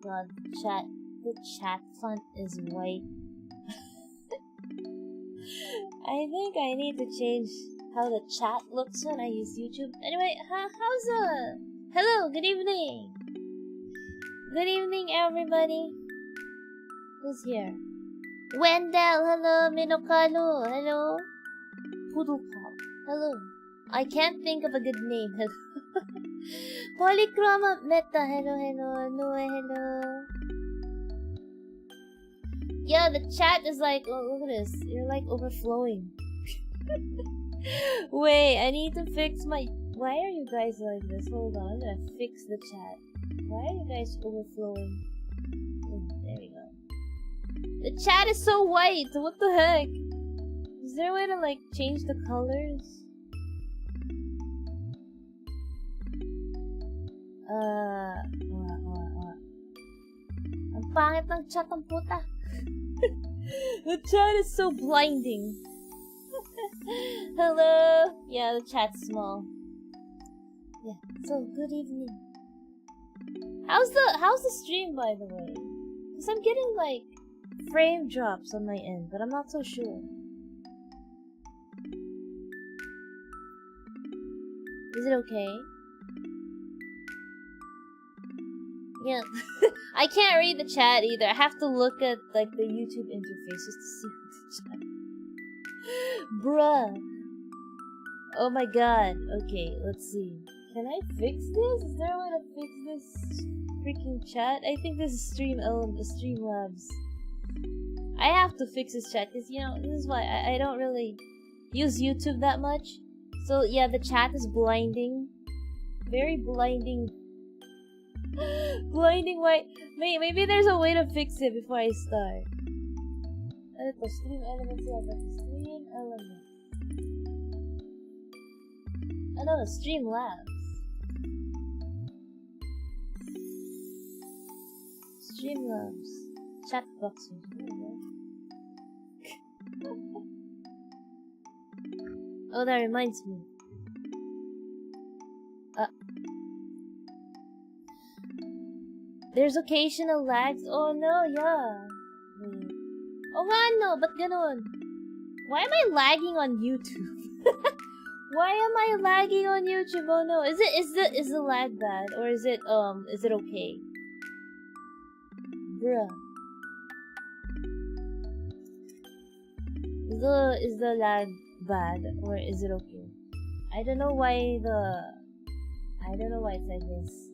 god, the chat font is white. I think I need to change how the chat looks when I use YouTube. Anyway, hello, good evening. Good evening, everybody. Who's here? Wendell, hello. Minokalu, hello. Poodlepop, hello. I can't think of a good name. Hello. Polychroma Meta, hello. Noe, hello. Yeah, the chat is like, oh, look at this. You're like overflowing. Wait, I need to fix my... Why are you guys like this? Hold on, I'm gonna fix the chat. Why are you guys overflowing? Oh, there we go. The chat is so white. What the heck? Is there a way to like change the colors? Ang pangit ng chat ang puta. The chat is so blinding. Hello. Yeah, the chat's small. Yeah. So good evening. How's the stream, by the way? Cause I'm getting like frame drops on my end, but I'm not so sure. Is it okay? Yeah. I can't read the chat either. I have to look at like the YouTube interface just to see the chat. Bruh. Oh my god. Okay, let's see. Can I fix this? Is there a way to fix this freaking chat? I think this is Streamlabs. I have to fix this chat because, you know, this is why I don't really use YouTube that much. So yeah, the chat is blinding. Very blinding. Blinding white. Maybe there's a way to fix it before I start. Stream elements. Stream elements. I know, Streamlabs. Streamlabs. Chat boxes. Oh, that reminds me. There's occasional lags. Oh no, yeah. Wait. Oh nga no, ba't ganon? Why am I lagging on YouTube? Why am I lagging on YouTube? Oh no, is the lag bad or is it okay? Bruh. Is the lag bad or is it okay? I don't know why it's like this.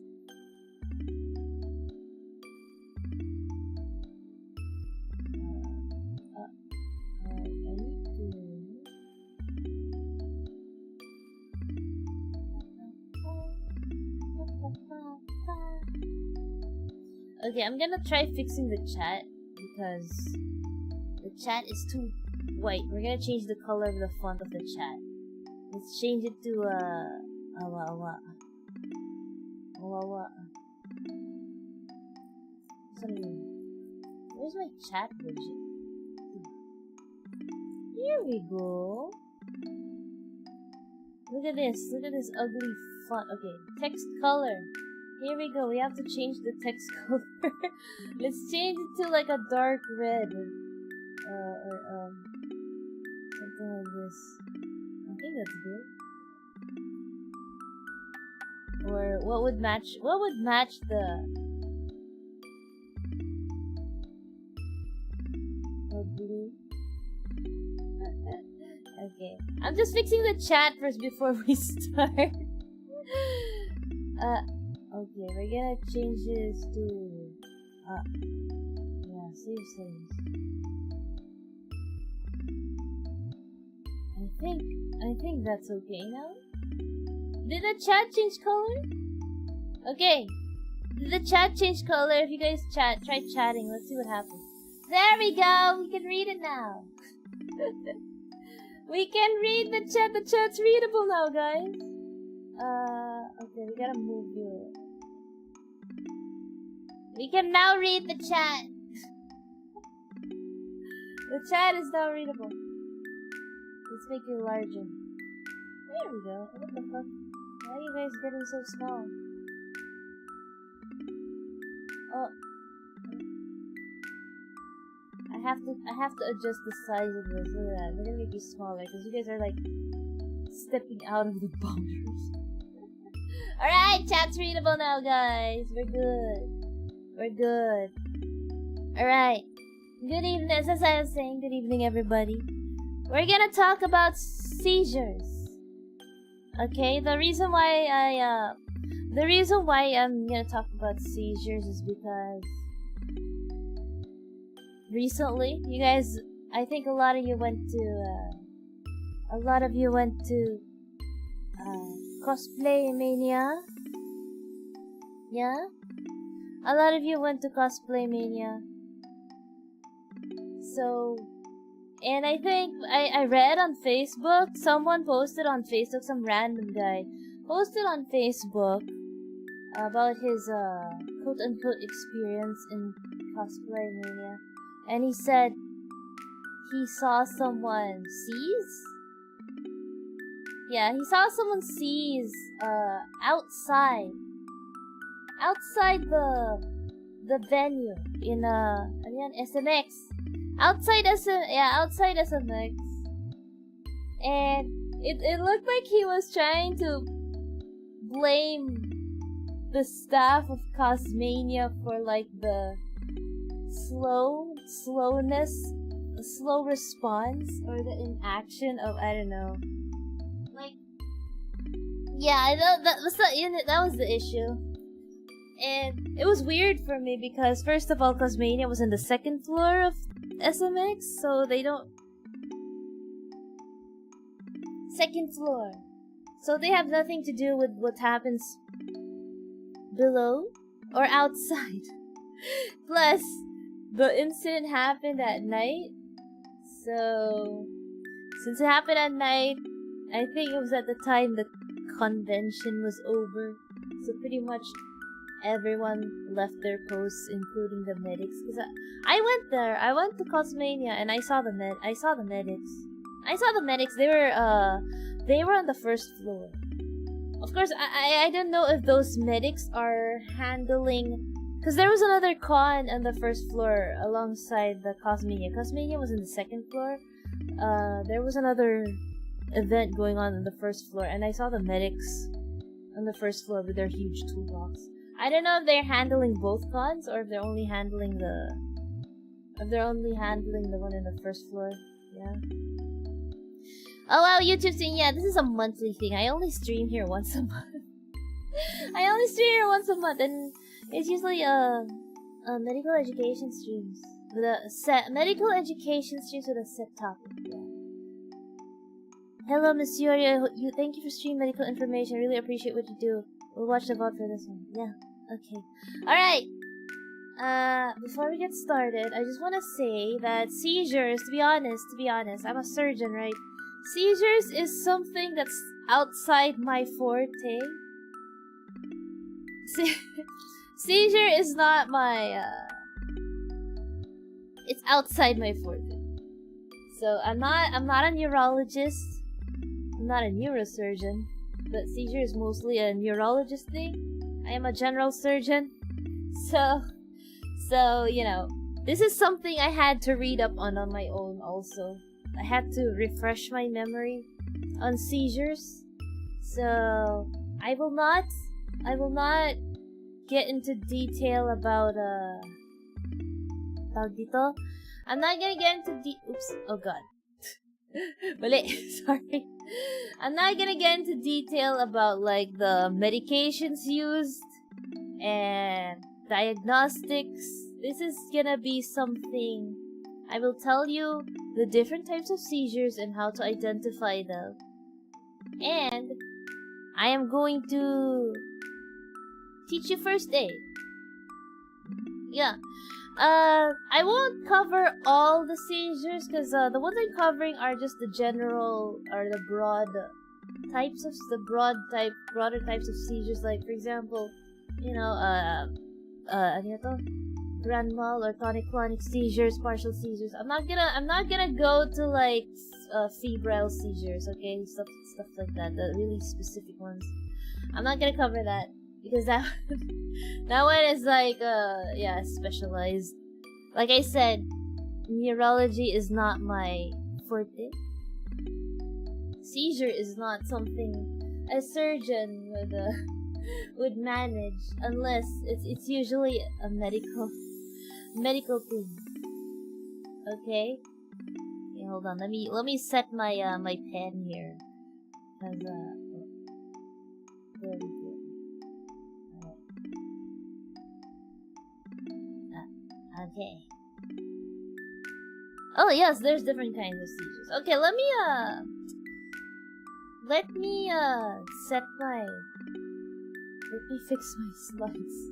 Okay, I'm gonna try fixing the chat because the chat is too white. We're gonna change the color of the font of the chat. Let's change it to Where's my chat widget? Here we go. Look at this ugly font. Okay, text color. Here we go. We have to change the text color. Let's change it to like a dark red or something like this. I think that's good. Or what would match the blue? Okay. I'm just fixing the chat first before we start. Okay, we're gonna change this to yeah, save settings. I think that's okay now. Did the chat change color? Okay. Did the chat change color? If you guys try chatting, let's see what happens. There we go! We can read it now. We can read the chat. The chat's readable now, guys. Okay, we gotta move here. We can now read the chat. The chat is now readable. Let's make it larger. There we go. What the fuck? Why are you guys getting so small? Oh, I have to adjust the size of this. Look at that. We're gonna make you smaller because you guys are like stepping out of the boundaries. Alright, chat's readable now, guys. We're good. We're good. Alright. Good evening. As I was saying, good evening, everybody. We're gonna talk about seizures. Okay, the reason why I'm gonna talk about seizures is because recently, you guys, I think a lot of you went to cosplay mania. Yeah? A lot of you went to cosplay mania. So, and I think I read on Facebook, someone posted on Facebook, some random guy posted on Facebook about his quote-unquote experience in cosplay mania. And he said he saw someone seize? Yeah, he saw someone seize outside the venue in SMX. Outside SMX. And it looked like he was trying to blame the staff of Cosmania for like the slow response or the inaction of, I don't know. Like, yeah, that was the issue. And it was weird for me because first of all, Cosmania was in the second floor of SMX, so they don't... Second floor. So they have nothing to do with what happens below or outside. Plus, the incident happened at night. So, since it happened at night, I think it was at the time the convention was over. So pretty much everyone left their posts, including the medics. Cause I went there. I went to Cosmania and I saw the medics. I saw the medics. They were on the first floor. Of course, I don't know if those medics are handling, because there was another con on the first floor alongside the Cosmania. Cosmania was in the second floor. There was another event going on the first floor, and I saw the medics on the first floor with their huge toolbox. I don't know if they're handling both cons or if they're only handling the one in the first floor. Yeah. Oh wow, YouTube saying, yeah, this is a monthly thing. I only stream here once a month. And it's usually medical education streams with a set medical education streams with a set topic. Yeah. Hello, Miss Shiori. Thank you for streaming medical information. I really appreciate what you do. We'll watch the VOD for this one. Yeah. Okay. Alright. Before we get started, I just want to say that seizures, to be honest, I'm a surgeon, right? Seizures is something that's outside my forte. Seizure is not my, it's outside my forte. So I'm not a neurologist. I'm not a neurosurgeon. But seizure is mostly a neurologist thing. I am a general surgeon. So, you know, this is something I had to read up on my own also. I had to refresh my memory on seizures. So, I will not get into detail about dito. I'm not gonna get into oops, oh god. Mali, sorry. I'm not gonna get into detail about like the medications used and diagnostics. This is gonna be something I will tell you the different types of seizures and how to identify them. And I am going to teach you first aid. Yeah. I won't cover all the seizures because the ones I'm covering are just the general or the broader types of seizures. Like for example, you know, grand mal or tonic-clonic seizures, partial seizures. I'm not gonna go to like febrile seizures, okay, stuff like that, the really specific ones. I'm not gonna cover that because that one is like yeah, specialized. Like I said, neurology is not my forte. Seizure is not something a surgeon would manage unless it's usually a medical thing. Okay? Okay, hold on. Let me set my my pen here. Cause there we go. Alright. Okay. Oh yes, there's different kinds of seizures. Okay, let me set my let me fix my slides.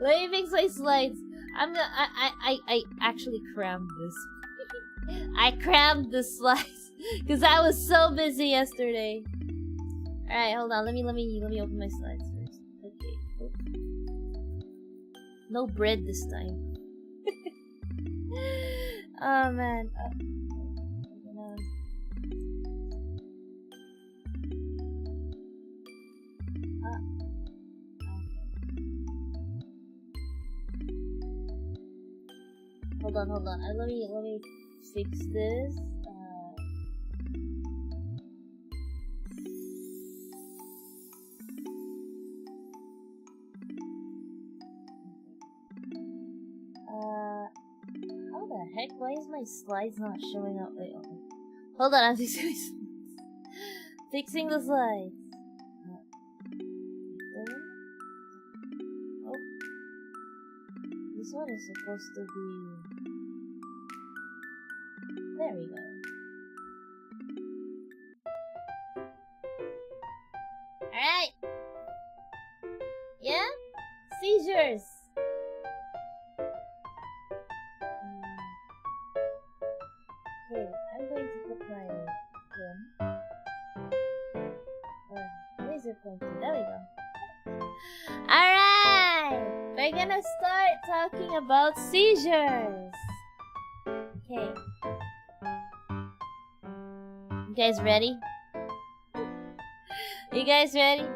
Let me fix my slides. I actually crammed this. I crammed the slides because I was so busy yesterday. Alright, hold on. Let me open my slides first. Okay. No bread this time. Oh man. Hold on. Let me fix this. How the heck? Why is my slides not showing up? Wait, okay. Hold on, I'm fixing my slides. Fixing the slides. Oh. This one is supposed to be... There we go. Alright! Yeah? Seizures! Okay, I'm going to put my pen. Laser pointer, there we go. Alright! We're gonna start talking about seizures! Okay. You guys ready? You guys ready?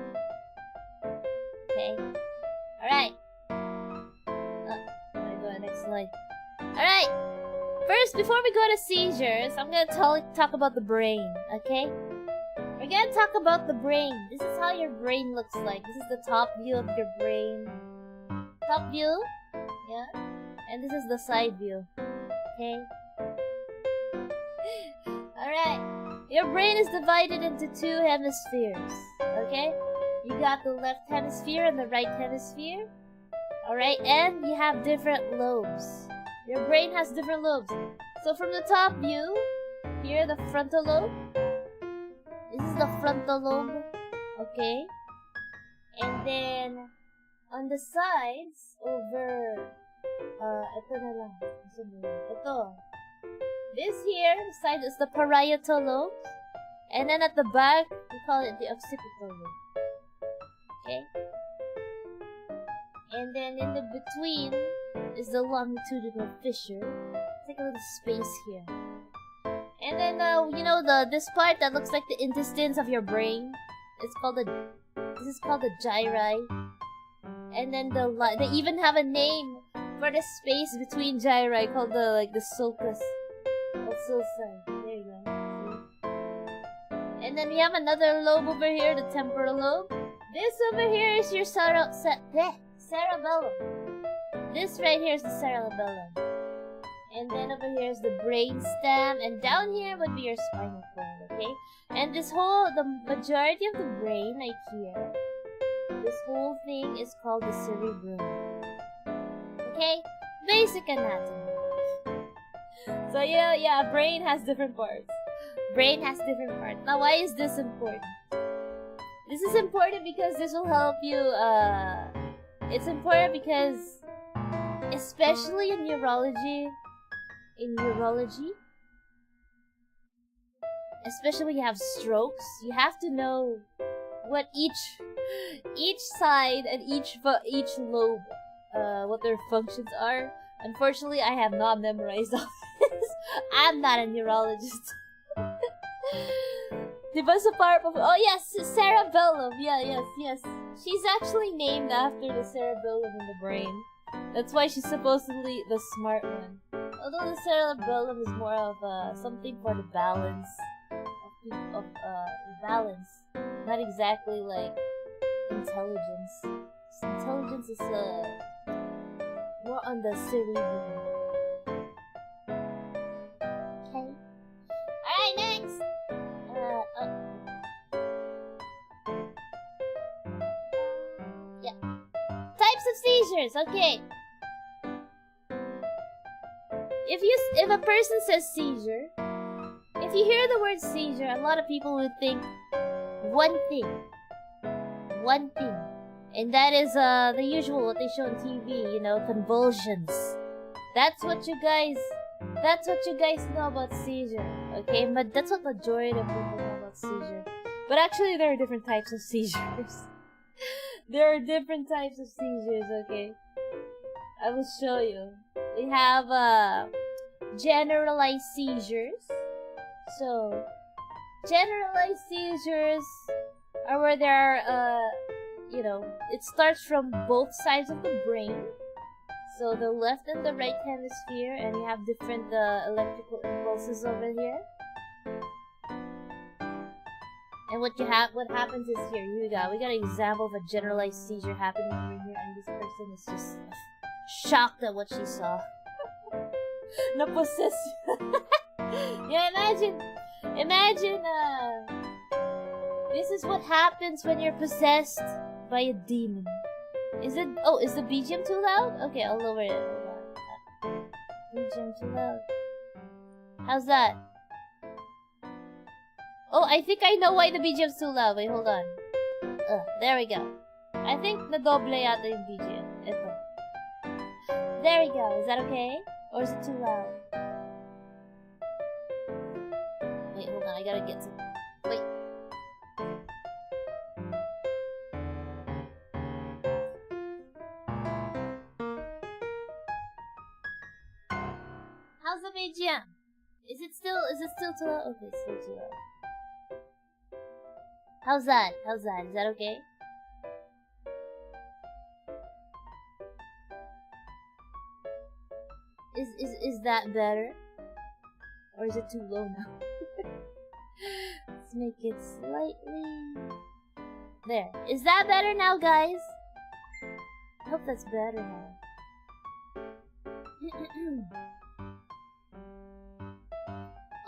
Okay. Alright. I'm gonna go to the next slide. Alright! First, before we go to seizures, I'm gonna talk about the brain, okay? We're gonna talk about the brain. This is how your brain looks like. This is the top view of your brain. Top view, yeah? And this is the side view, okay? Alright. Your brain is divided into two hemispheres, okay? You got the left hemisphere and the right hemisphere. Alright, and you have different lobes. Your brain has different lobes. So from the top view, here the frontal lobe. This is the frontal lobe, okay? And then on the sides, over, ito na lang. Ito. This here, the side is the parietal lobe. And then at the back, we call it the occipital lobe. Okay? And then in the between is the longitudinal fissure. Take a little space here. And then, you know, this part that looks like the intestines of your brain. This is called the gyri. And then they even have a name for the space between gyri called the sulcus. There you go. And then we have another lobe over here, the temporal lobe. This over here is your cerebellum. This right here is the cerebellum. And then over here is the brain stem, and down here would be your spinal cord, okay? And the majority of the brain right here, this whole thing is called the cerebrum. Okay? Basic anatomy. So yeah, brain has different parts. Now why is this important? This is important because this will help you, it's important because, especially in neurology, especially when you have strokes, you have to know what each side and each lobe, what their functions are. Unfortunately, I have not memorized all this. I'm not a neurologist. Diba sa part of... Oh yes, cerebellum. Yeah, yes. She's actually named after the cerebellum in the brain. That's why she's supposedly the smart one. Although the cerebellum is more of something for the balance of balance, not exactly like intelligence. Intelligence is more on the cerebellum. Okay. All right, next. Yeah. Types of seizures. Okay. If a person says seizure, if you hear the word seizure, a lot of people would think one thing, and that is the usual what they show on TV, you know, convulsions. That's what you guys know about seizure, okay? But that's what majority of people know about seizure. But actually, there are different types of seizures. There are different types of seizures, okay? I will show you. We have generalized seizures. So, generalized seizures are where there are, you know, it starts from both sides of the brain. So the left and the right hemisphere, and you have different electrical impulses over here. And what happens is here, we got an example of a generalized seizure happening over here, and this person is just shocked at what she saw. Na-possess. Yeah, imagine, this is what happens when you're possessed by a demon. Is the BGM too loud? Okay, I'll lower it. Hold on. BGM too loud. How's that? Oh, I think I know why the BGM's too loud. Wait, hold on. There we go. I think na-doble yata yung BGM. Ito. There we go. Is that okay? Or is it too loud? Wait, hold on. I gotta get some... Wait. How's the BGM? Is it still too loud? Okay, it's still too loud. How's that? Is that okay? Is that better? Or is it too low now? Let's make it slightly... There. Is that better now, guys? I hope that's better now.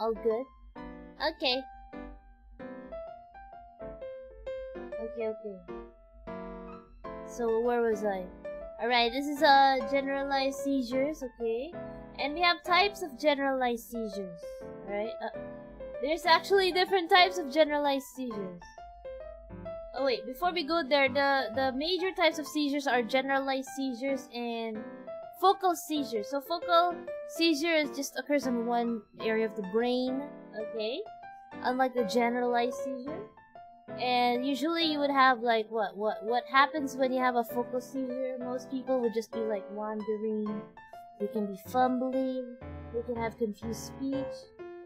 All good? Okay. Okay. So, where was I? Alright, this is generalized seizures, okay? And we have types of generalized seizures, alright? There's actually different types of generalized seizures. Oh wait, before we go there, the major types of seizures are generalized seizures and focal seizures. So focal seizure just occurs in one area of the brain, okay? Unlike the generalized seizure. And usually you would have like what happens when you have a focal seizure? Most people would just be like wandering. They can be fumbling. They can have confused speech,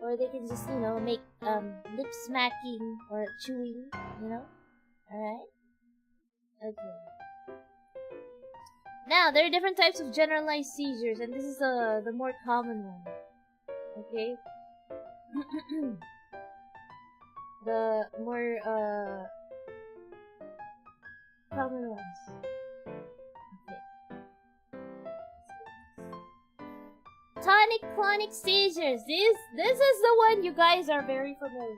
or they can just make lip smacking or chewing. All right. Okay. Now there are different types of generalized seizures, and this is the more common one. Okay. The more common ones. Okay. Tonic-clonic seizures. This is the one you guys are very familiar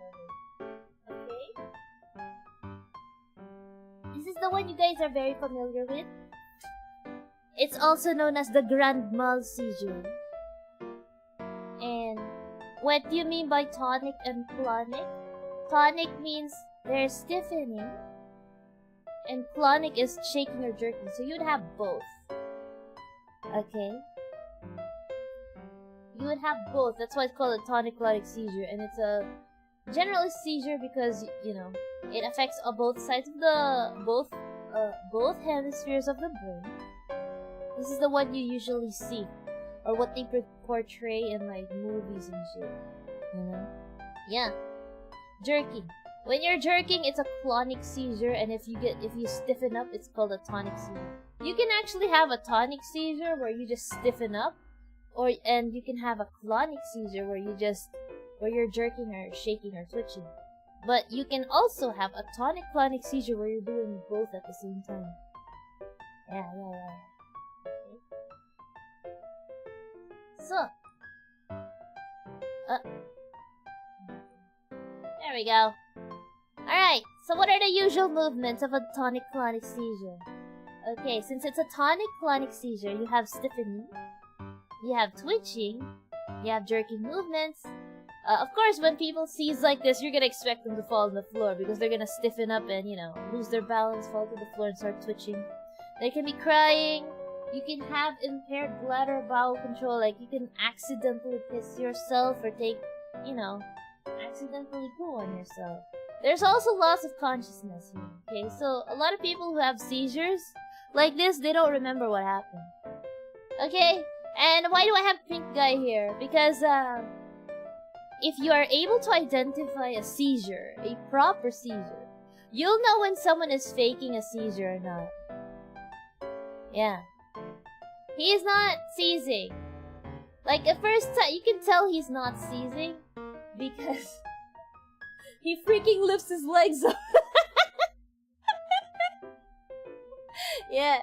with. Okay? This is the one you guys are very familiar with. It's also known as the grand mal seizure. And what do you mean by tonic and clonic? Tonic means they're stiffening, and clonic is shaking or jerking. So you'd have both. Okay? You would have both. That's why it's called a tonic-clonic seizure. And it's a generalist seizure because, it affects both sides of the... both hemispheres of the brain. This is the one you usually see. Or what they portray in, like, movies and shit. Yeah. Jerking. When you're jerking, it's a clonic seizure, and if you stiffen up, it's called a tonic seizure. You can actually have a tonic seizure where you just stiffen up, and you can have a clonic seizure where you're jerking or shaking or twitching. But you can also have a tonic-clonic seizure where you're doing both at the same time. Yeah. So, there we go. Alright, so what are the usual movements of a tonic-clonic seizure? Okay, since it's a tonic-clonic seizure, you have stiffening, you have twitching, you have jerking movements. Of course, when people seize like this, you're gonna expect them to fall on the floor because they're gonna stiffen up and, lose their balance, fall to the floor, and start twitching. They can be crying. You can have impaired bladder or bowel control, like you can accidentally piss yourself or take, accidentally poo on yourself. There's also loss of consciousness here, okay? So, a lot of people who have seizures like this, they don't remember what happened. Okay? And why do I have pink guy here? Because, if you are able to identify a seizure, a proper seizure, you'll know when someone is faking a seizure or not. Yeah. He is not seizing. Like, at first you can tell he's not seizing because he freaking lifts his legs up. Yeah.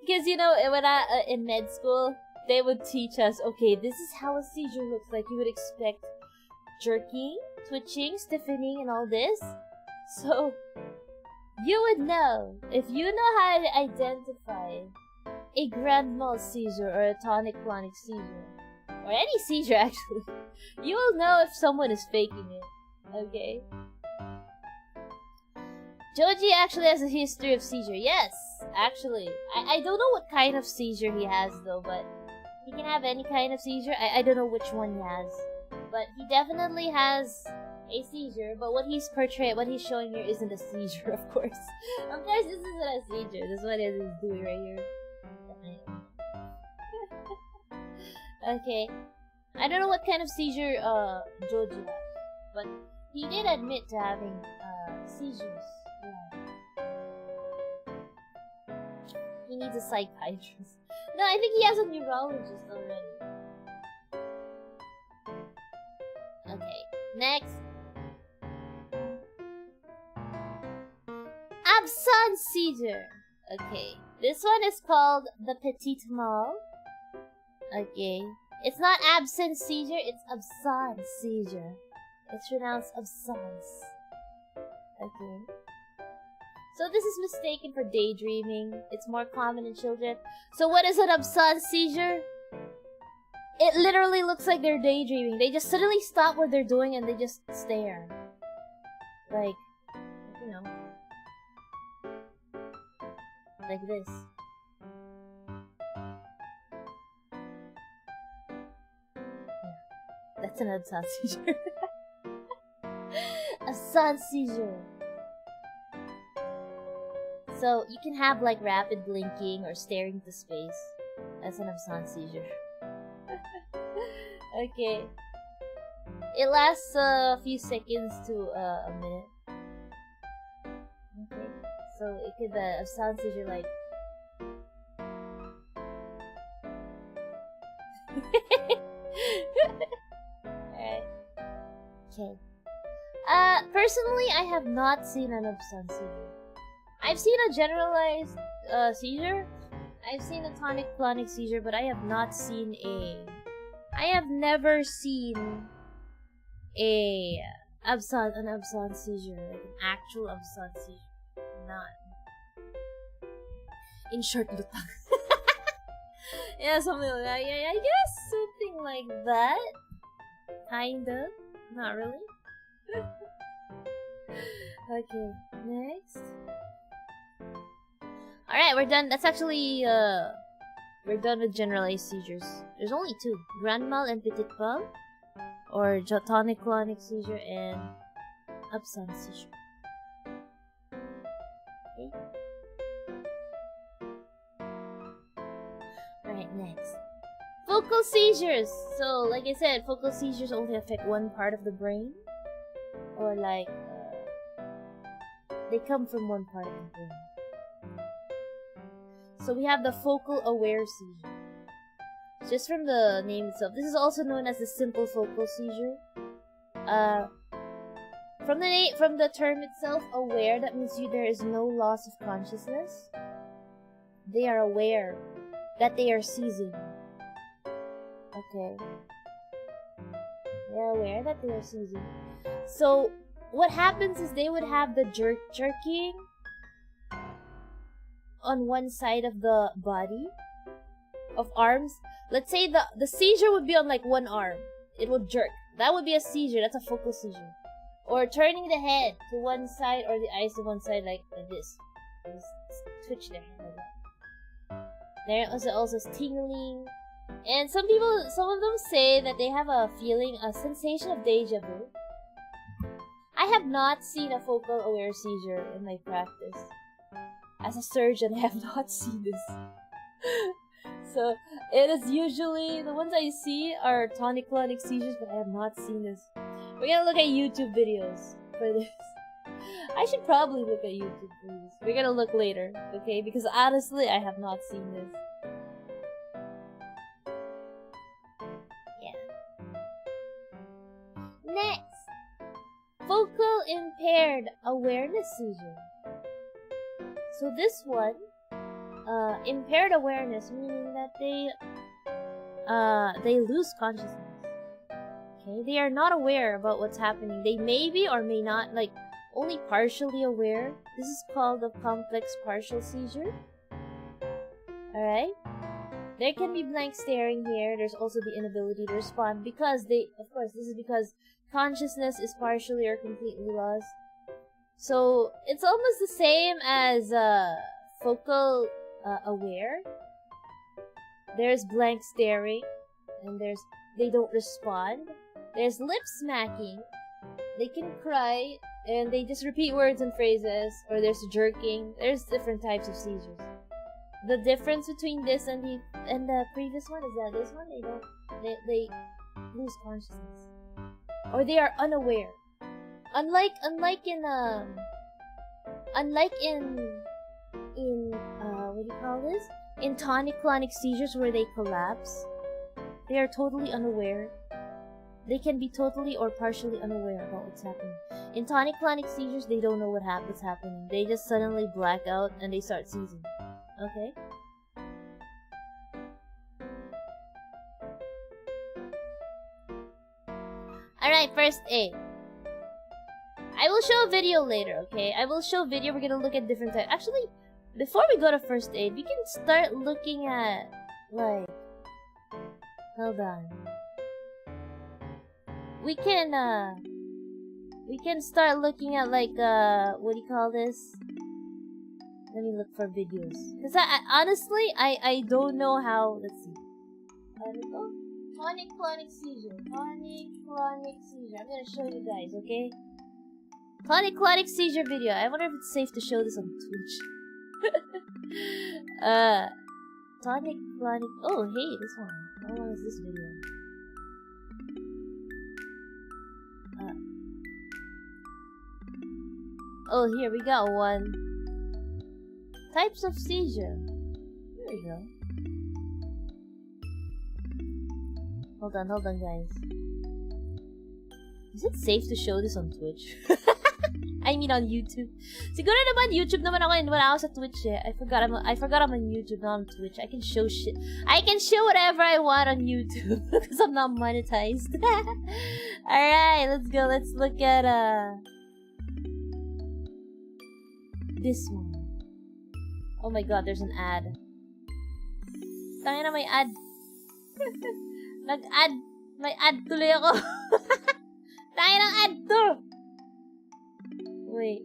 Because, when in med school, they would teach us, okay, this is how a seizure looks like. You would expect jerking, twitching, stiffening, and all this. So, you would know, if you know how to identify a grand mal seizure or a tonic-clonic seizure, or any seizure actually, you will know if someone is faking it, okay? Joji actually has a history of seizure. Yes, actually. I don't know what kind of seizure he has though, but he can have any kind of seizure. I don't know which one he has. But he definitely has a seizure, but what he's showing here isn't a seizure, of course. Of course, this isn't a seizure. This is what he's doing right here. Okay. I don't know what kind of seizure, Joji has, but he did admit to having, seizures. Yeah. He needs a psychiatrist. No, I think he has a neurologist already. Okay, next. Absence seizure. Okay, this one is called the petit mal. Okay, it's not absence seizure, it's absence seizure. It's pronounced absence. Okay. So this is mistaken for daydreaming. It's more common in children. So what is an absence seizure? It literally looks like they're daydreaming. They just suddenly stop what they're doing and they just stare. Like, like this. Yeah, that's an absence seizure. Absence seizure. So, you can have like rapid blinking or staring into space. That's an absence seizure. Okay. It lasts a few seconds to a minute. Okay. So, it could be absence seizure like... Alright. Okay. Personally, I have not seen an absence seizure. I've seen a generalized seizure. I've seen a tonic-clonic seizure, but I have not seen I have never seen an absence seizure, like an actual absence seizure. None. In short, lutang. Yeah, something like that. Yeah, I guess something like that. Kinda. Not really. Okay, next. Alright, we're done. That's actually, we're done with generalized seizures. There's only two. Grand mal and petit mal. Or tonic-clonic seizure and absence seizure. Okay. Alright, next. Focal seizures! So, like I said, focal seizures only affect one part of the brain. Or like, they come from one part of the brain. So we have the focal aware seizure. Just from the name itself, this is also known as the simple focal seizure. From the term itself, aware, that means there is no loss of consciousness. They are aware that they are seizing. Okay. They're aware that they are seizing. So what happens is they would have the jerking on one side of the body, of arms. Let's say the seizure would be on like one arm. It would jerk. That would be a seizure. That's a focal seizure. Or turning the head to one side or the eyes to one side like this. Just twitch their head like that. There is also tingling. And some of them say that they have a sensation of deja vu. I have not seen a focal aware seizure in my practice. As a surgeon, I have not seen this. So, it is usually, the ones I see are tonic-clonic seizures, but I have not seen this. We're gonna look at YouTube videos for this. I should probably look at YouTube for this. We're gonna look later, okay? Because honestly, I have not seen this. Next, focal impaired awareness seizure. So this one, impaired awareness, meaning that they lose consciousness. Okay, they are not aware about what's happening. They may be or may not, like, only partially aware. This is called a complex partial seizure. Alright? There can be blank staring here. There's also the inability to respond because of course, this is because consciousness is partially or completely lost. So, it's almost the same as focal aware. There's blank staring, and they don't respond. There's lip smacking. They can cry, and they just repeat words and phrases, or there's jerking. There's different types of seizures. The difference between this and the previous one is that this one they lose consciousness, or they are unaware. Unlike in what do you call this? In tonic-clonic seizures where they collapse, they are totally unaware. They can be totally or partially unaware about what's happening. In tonic-clonic seizures, they don't know what's happening. They just suddenly black out and they start seizing. Okay? Alright, first aid. I will show a video later, okay? I will show a video. We're gonna look at different types. Actually, before we go to first aid, we can start looking at, like... Hold on. We can start looking at, like, what do you call this? Let me look for videos. Because honestly, I don't know how... Let's see. Tonic-clonic seizure. Tonic-clonic seizure. I'm gonna show you guys, okay? Tonic-clonic seizure video. I wonder if it's safe to show this on Twitch. Tonic-clonic... Oh, hey, this one. How long is this video? Oh, here, we got one. Types of seizure. There we go. Hold on, guys. Is it safe to show this on Twitch? I mean on YouTube. Siguro naman YouTube naman ako and wala ako sa Twitch eh. I forgot I'm on YouTube, not on Twitch. I can show shit. I can show whatever I want on YouTube because I'm not monetized. Alright, let's go. Let's look at this one. Oh my god, there's an ad. Tangina, may ad. Nag-ad. May ad tuloy ako. Tangina ng ad to. Wait.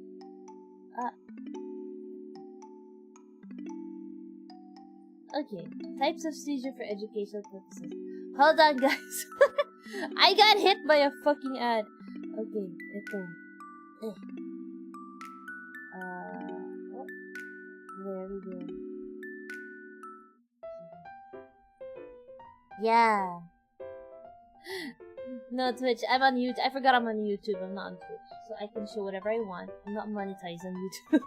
Okay. Types of seizure for educational purposes. Hold on, guys. I got hit by a fucking ad. Okay, ito. There we go. Yeah. No, Twitch. I'm on YouTube. I forgot I'm on YouTube. I'm not on Twitch. So I can show whatever I want. I'm not monetized on YouTube.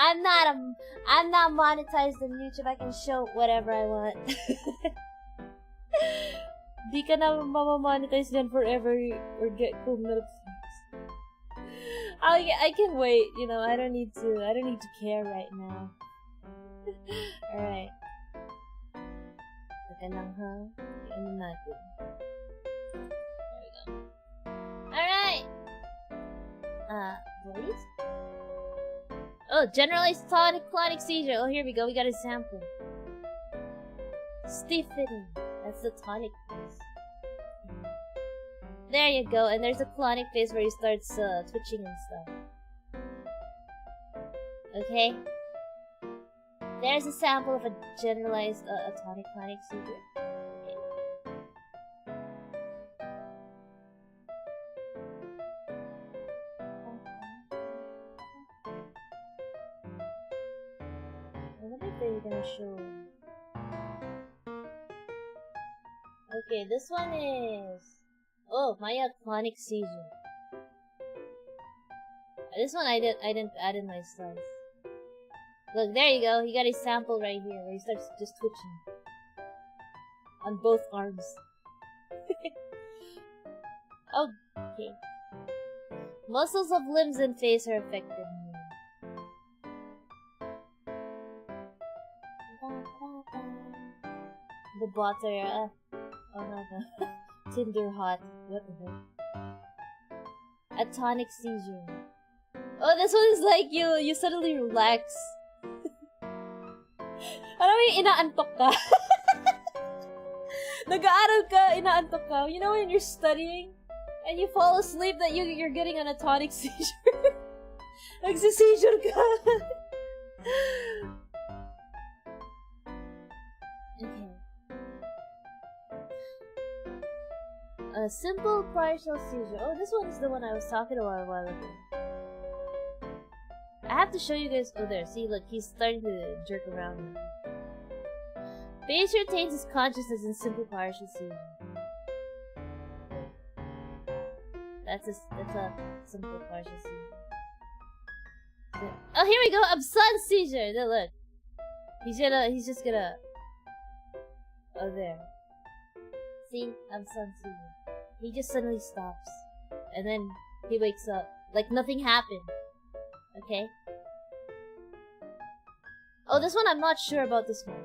I'm not monetized on YouTube. I can show whatever I want. Di ka na mamamonetize dyan forever or get cool notifications. I can wait, you know, I don't need to care right now. Alright. Teka lang ha. Ano natin? There we go. Alright! Voice? Oh, generalized tonic-clonic seizure. Oh, here we go. We got a sample. Stiffening. That's the tonic phase. There you go. And there's a clonic phase where he starts twitching and stuff. Okay. There's a sample of a generalized tonic-clonic seizure. Okay. I wonder if they're gonna show. Okay, this one is myoclonic seizure. This one I didn't add in my slides. Look, there you go. You got a sample right here where he starts just twitching on both arms. Okay. Muscles of limbs and face are affected. The bots are oh no. Tinder hot. What the heck? A tonic seizure. Oh, this one is like you suddenly relax. Alam mo yung inaantok ka? Nag-aaral ka, inaantok ka. You know when you're studying and you fall asleep that you're getting an tonic seizure? Nagsi-seizure ka. Okay. A simple partial seizure. Oh, this one is the one I was talking about a while ago. I have to show you guys. Oh, there. See, look, he's starting to jerk around now. Patient retains his consciousness in simple partial seizure. That's a simple partial seizure. Oh, here we go. Absent seizure. There, look. He's just gonna. Oh, there. See, absent seizure. He just suddenly stops, and then he wakes up like nothing happened. Okay. Oh, this one I'm not sure about this one.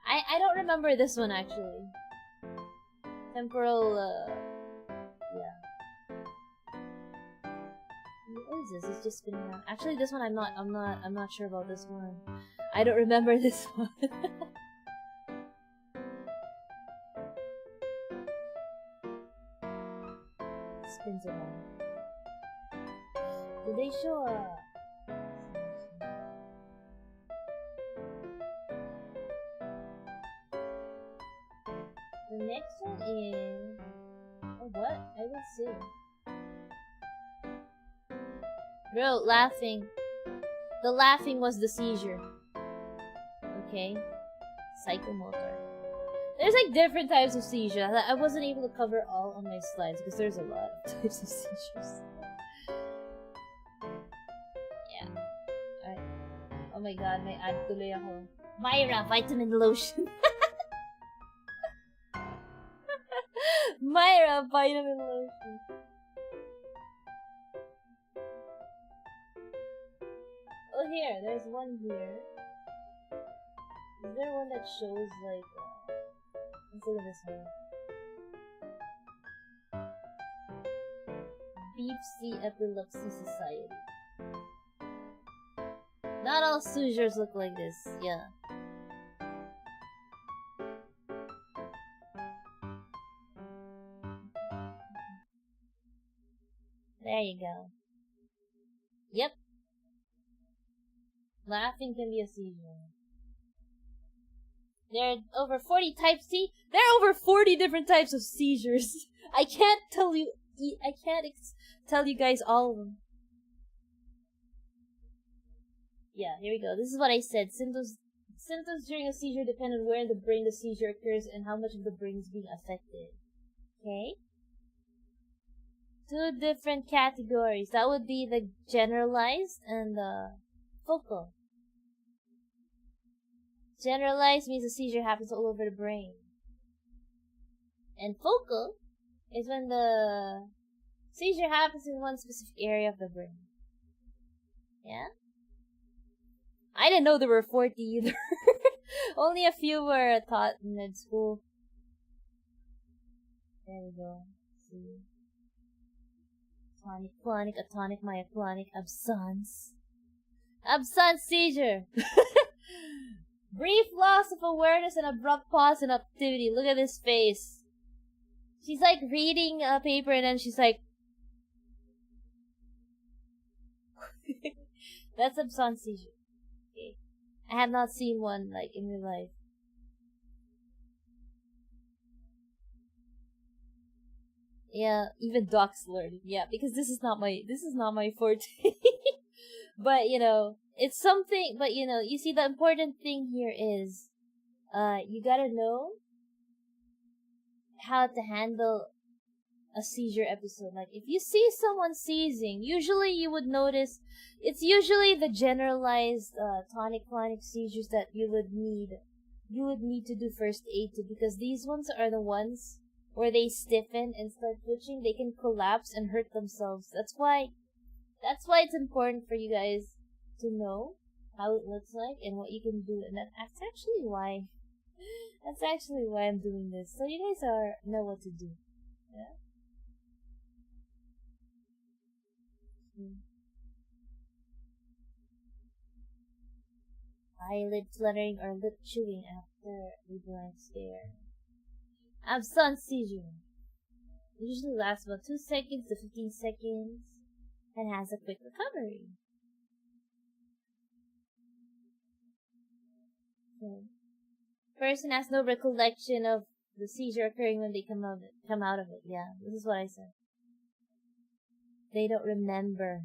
I don't remember this one actually. Temporal yeah. What is this? It's just spinning around. Actually, this one I'm not sure about this one. I don't remember this one. Spins around. Did they show the next one is... Oh, what? I didn't see. Bro, laughing. The laughing was the seizure. Okay. Psychomotor. There's like different types of seizure. I wasn't able to cover all on my slides because there's a lot of types of seizures. Yeah. Alright. Oh my god, may ad tuloy ako. Myra, vitamin lotion. Myra, vitamin lotion. Oh, here. There's one here. Is there one that shows like... Let's look at this one. Beef Sea Epilepsy Society. Not all seizures look like this, yeah. There you go. Yep. Laughing can be a seizure. There are over 40 types. See? There are over 40 different types of seizures. I can't tell you guys all of them. Yeah, here we go. This is what I said. Symptoms during a seizure depend on where in the brain the seizure occurs and how much of the brain is being affected. Okay? 2 different categories. That would be the generalized and the focal. Generalized means a seizure happens all over the brain. And focal is when the seizure happens in one specific area of the brain. Yeah? I didn't know there were 40 either. Only a few were taught in med school. There we go. See? Tonic, clonic, atonic, myoclonic, absence. Absence seizure! Brief loss of awareness and abrupt pause in activity. Look at this face. She's like reading a paper and then she's like... That's absence seizure. Okay. I have not seen one like in real life. Yeah, even docs learn. Yeah, because this is not my forte. But you know, it's something. But you know, you see, the important thing here is, you gotta know how to handle a seizure episode. Like, if you see someone seizing, usually you would notice it's usually the generalized tonic-clonic seizures that you would need to do first aid to, because these ones are the ones where they stiffen and start twitching. They can collapse and hurt themselves. That's why it's important for you guys to know how it looks like and what you can do. And that's actually why I'm doing this, so you guys know what to do. Yeah. Eyelid fluttering or lip chewing after a blank stare. Absence seizure. It usually lasts about 2 seconds to 15 seconds and has a quick recovery. Okay. Person has no recollection of the seizure occurring when they come out of it. Yeah, this is what I said. They don't remember.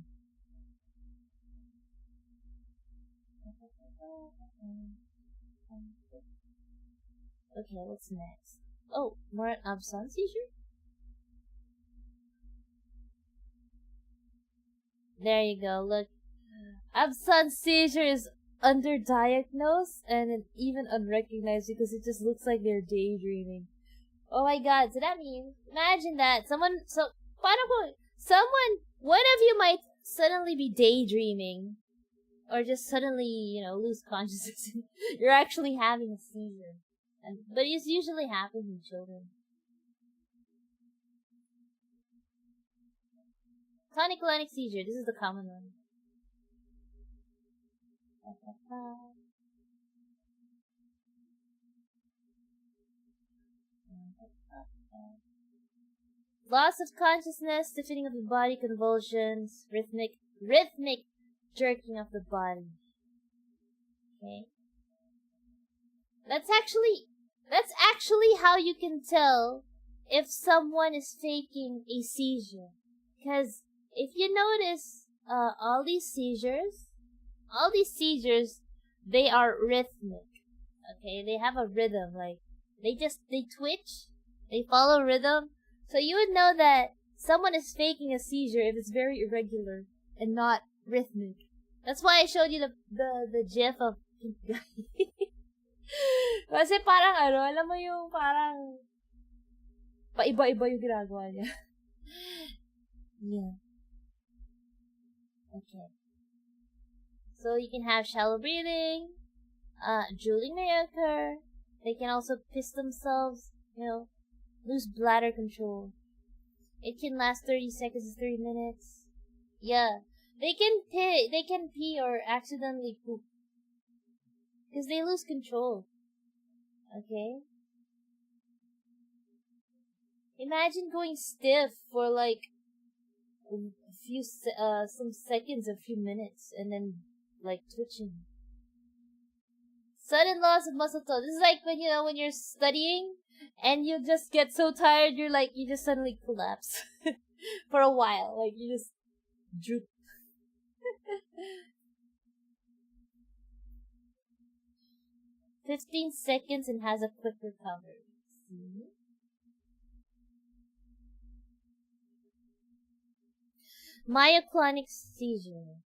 Okay, what's next? Oh, more absence seizure? There you go, look. Absence seizure is underdiagnosed and even unrecognized because it just looks like they're daydreaming. Oh my god, so that means, imagine that, one of you might suddenly be daydreaming, or just suddenly, lose consciousness. You're actually having a seizure. But it usually happens in children. Tonic-clonic seizure, this is the common one. Loss of consciousness, stiffening of the body, convulsions, rhythmic jerking of the body. Okay. That's actually how you can tell if someone is faking a seizure. Because if you notice, all these seizures, they are rhythmic. Okay, they have a rhythm. Like they twitch, they follow rhythm. So you would know that someone is faking a seizure if it's very irregular and not rhythmic. That's why I showed you the gif of pink guy. Kasi parang alam mo yung parang paiba-iba yung ginagawa niya. Yeah. Okay. So you can have shallow breathing, drooling may occur. They can also piss themselves, lose bladder control. It can last 30 seconds to 3 minutes. Yeah. They can pee or accidentally poop. Because they lose control. Okay? Imagine going stiff for like some seconds or few minutes and then like twitching. Sudden loss of muscle tone. This is like when you're studying and you just get so tired you just suddenly collapse for a while. Like you just droop. 15 seconds and has a quick recovery. See? Myoclonic seizure.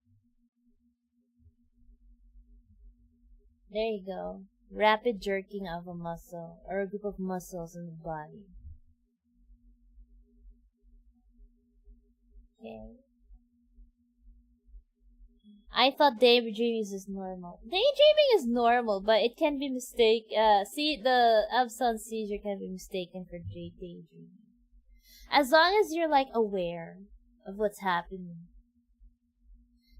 There you go. Rapid jerking of a muscle or a group of muscles in the body. Okay. I thought daydreaming is normal. Daydreaming is normal, but it can be the absence seizure can be mistaken for daydreaming. As long as you're like aware of what's happening.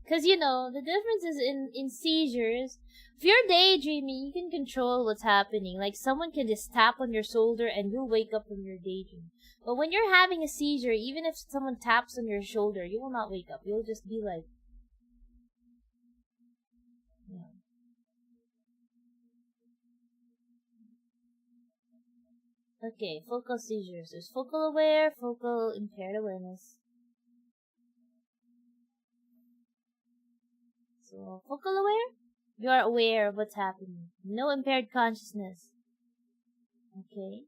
Cause you know, the difference is in seizures, if you're daydreaming, you can control what's happening. Like someone can just tap on your shoulder and you'll wake up from your daydream. But when you're having a seizure, even if someone taps on your shoulder, you will not wake up. You'll just be like, okay, focal seizures. There's focal aware, focal impaired awareness. So, focal aware? You are aware of what's happening. No impaired consciousness. Okay.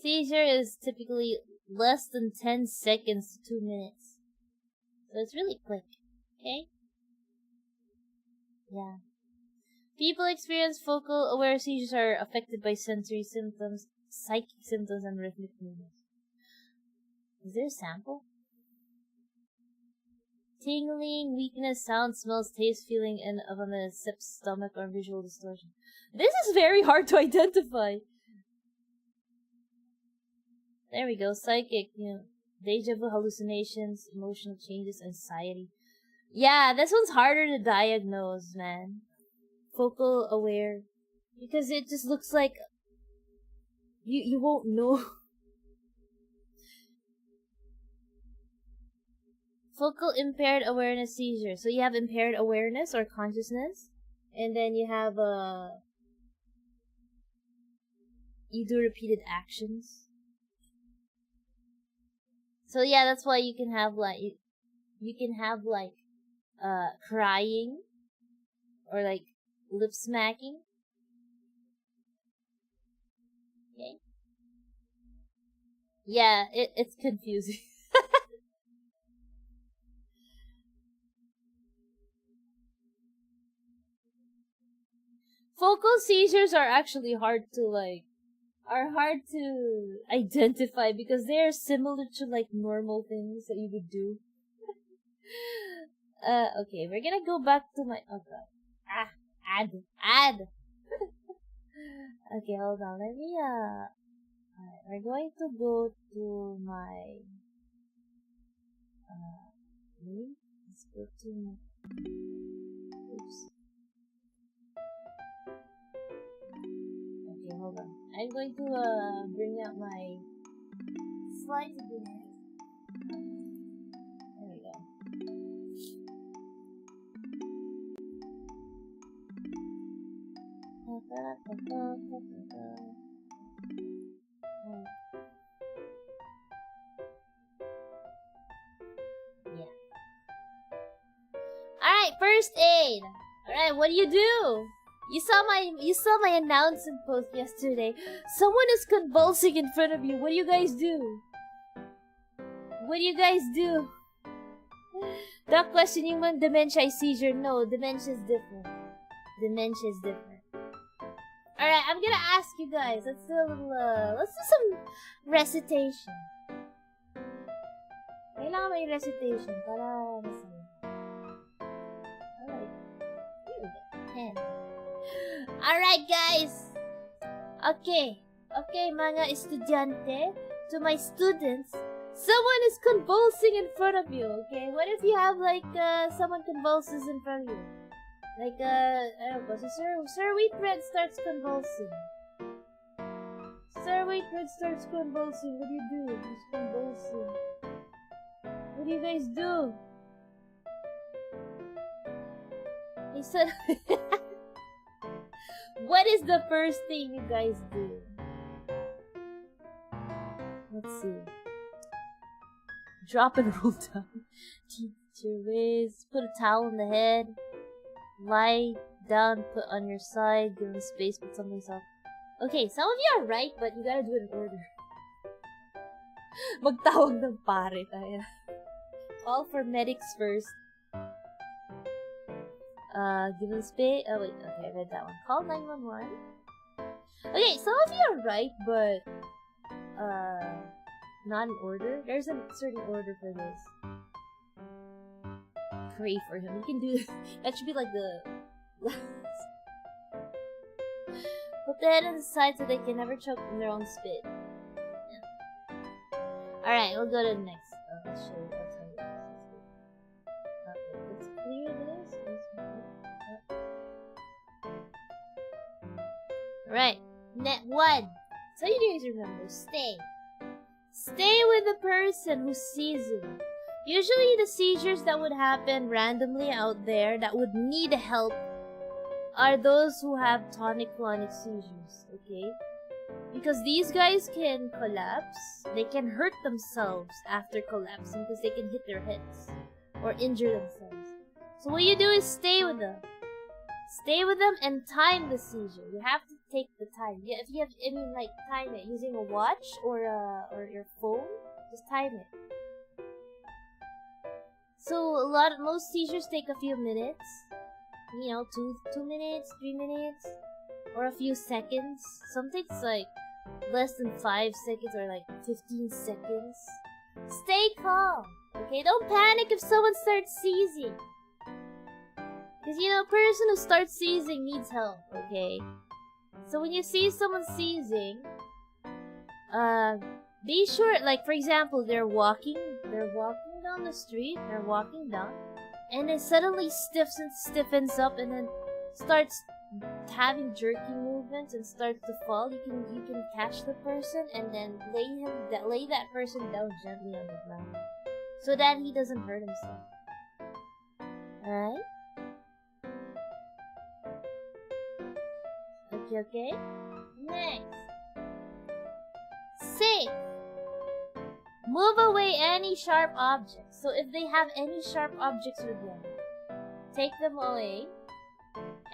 Seizure is typically less than 10 seconds to 2 minutes. So it's really quick. Okay? Yeah. People experience focal aware seizures are affected by sensory symptoms, psychic symptoms, and rhythmic movements. Is there a sample? Tingling, weakness, sound, smells, taste, feeling, and of a sick stomach or visual distortion. This is very hard to identify. There we go. Psychic, deja vu, hallucinations, emotional changes, anxiety. Yeah, this one's harder to diagnose, man. Focal aware. Because it just looks like you won't know. Focal impaired awareness seizure. So you have impaired awareness or consciousness. And then you have you do repeated actions. So yeah, that's why you can have crying or like lip smacking. Okay. Yeah, it's confusing. Focal seizures are actually hard to identify because they're similar to like normal things that you would do. Okay, we're gonna go back to my add. Okay, hold on. Let me alright, we're going to go to my let's go to my oops. Okay, hold on. I'm going to bring out my slides again. There we go. Yeah. Alright, first aid. Alright, what do? You saw my announcement post yesterday. Someone is convulsing in front of you. What do you guys do? What do you guys do? That question, yung mga dementia is seizure. No, dementia is different. Dementia is different. Alright, I'm gonna ask you guys. Let's do some recitation. Kailangan may recitation para masaya. Alright. Here we go. 10. Alright, guys. Okay, mga estudyante. To my students, someone is convulsing in front of you, okay? What if you have, someone convulses in front of you? I don't know, so Sir Wheatbread starts convulsing. Sir Wheatbread starts convulsing. What do you do? He's convulsing. What do you guys do? He said... What is the first thing you guys do? Let's see. Drop and roll down. Teacher ways. Put a towel on the head. Lie down, put on your side. Give them space, put something soft. Okay, some of you are right, but you gotta do it in order. Magtawag ng pare tayo. Call for medics first. Given space. Oh wait, okay, I read that one. Call 911. Okay, some of you are right, but not in order. There's a certain order for this. Pray for him. You can do that. Should be like the last. Put the head on the side so they can never choke on their own spit. Yeah. Alright, we'll go to the next. I'll show you. I'll tell you. Okay, let's clear this. Alright, net 1. So you guys remember, stay. Stay with the person who's seizing. Usually the seizures that would happen randomly out there that would need help are those who have tonic-clonic seizures, okay? Because these guys can collapse, they can hurt themselves after collapsing because they can hit their heads or injure themselves. So what you do is stay with them. Stay with them and time the seizure. You have to take the time. Yeah, if you have, like time it using a watch or your phone. Just time it. So most seizures take a few minutes. You know, 2 minutes, 3 minutes, or a few seconds. Some takes like less than 5 seconds or like 15 seconds. Stay calm. Okay, don't panic if someone starts seizing. Because, you know, a person who starts seizing needs help, okay? So when you see someone seizing, be sure, like, for example, they're walking down the street, and then suddenly stiffens up, and then starts having jerky movements and starts to fall. You can catch the person and then lay that person down gently on the ground, so that he doesn't hurt himself. Alright? Okay? Next. Safe. Move away any sharp objects. So if they have any sharp objects with them, take them away.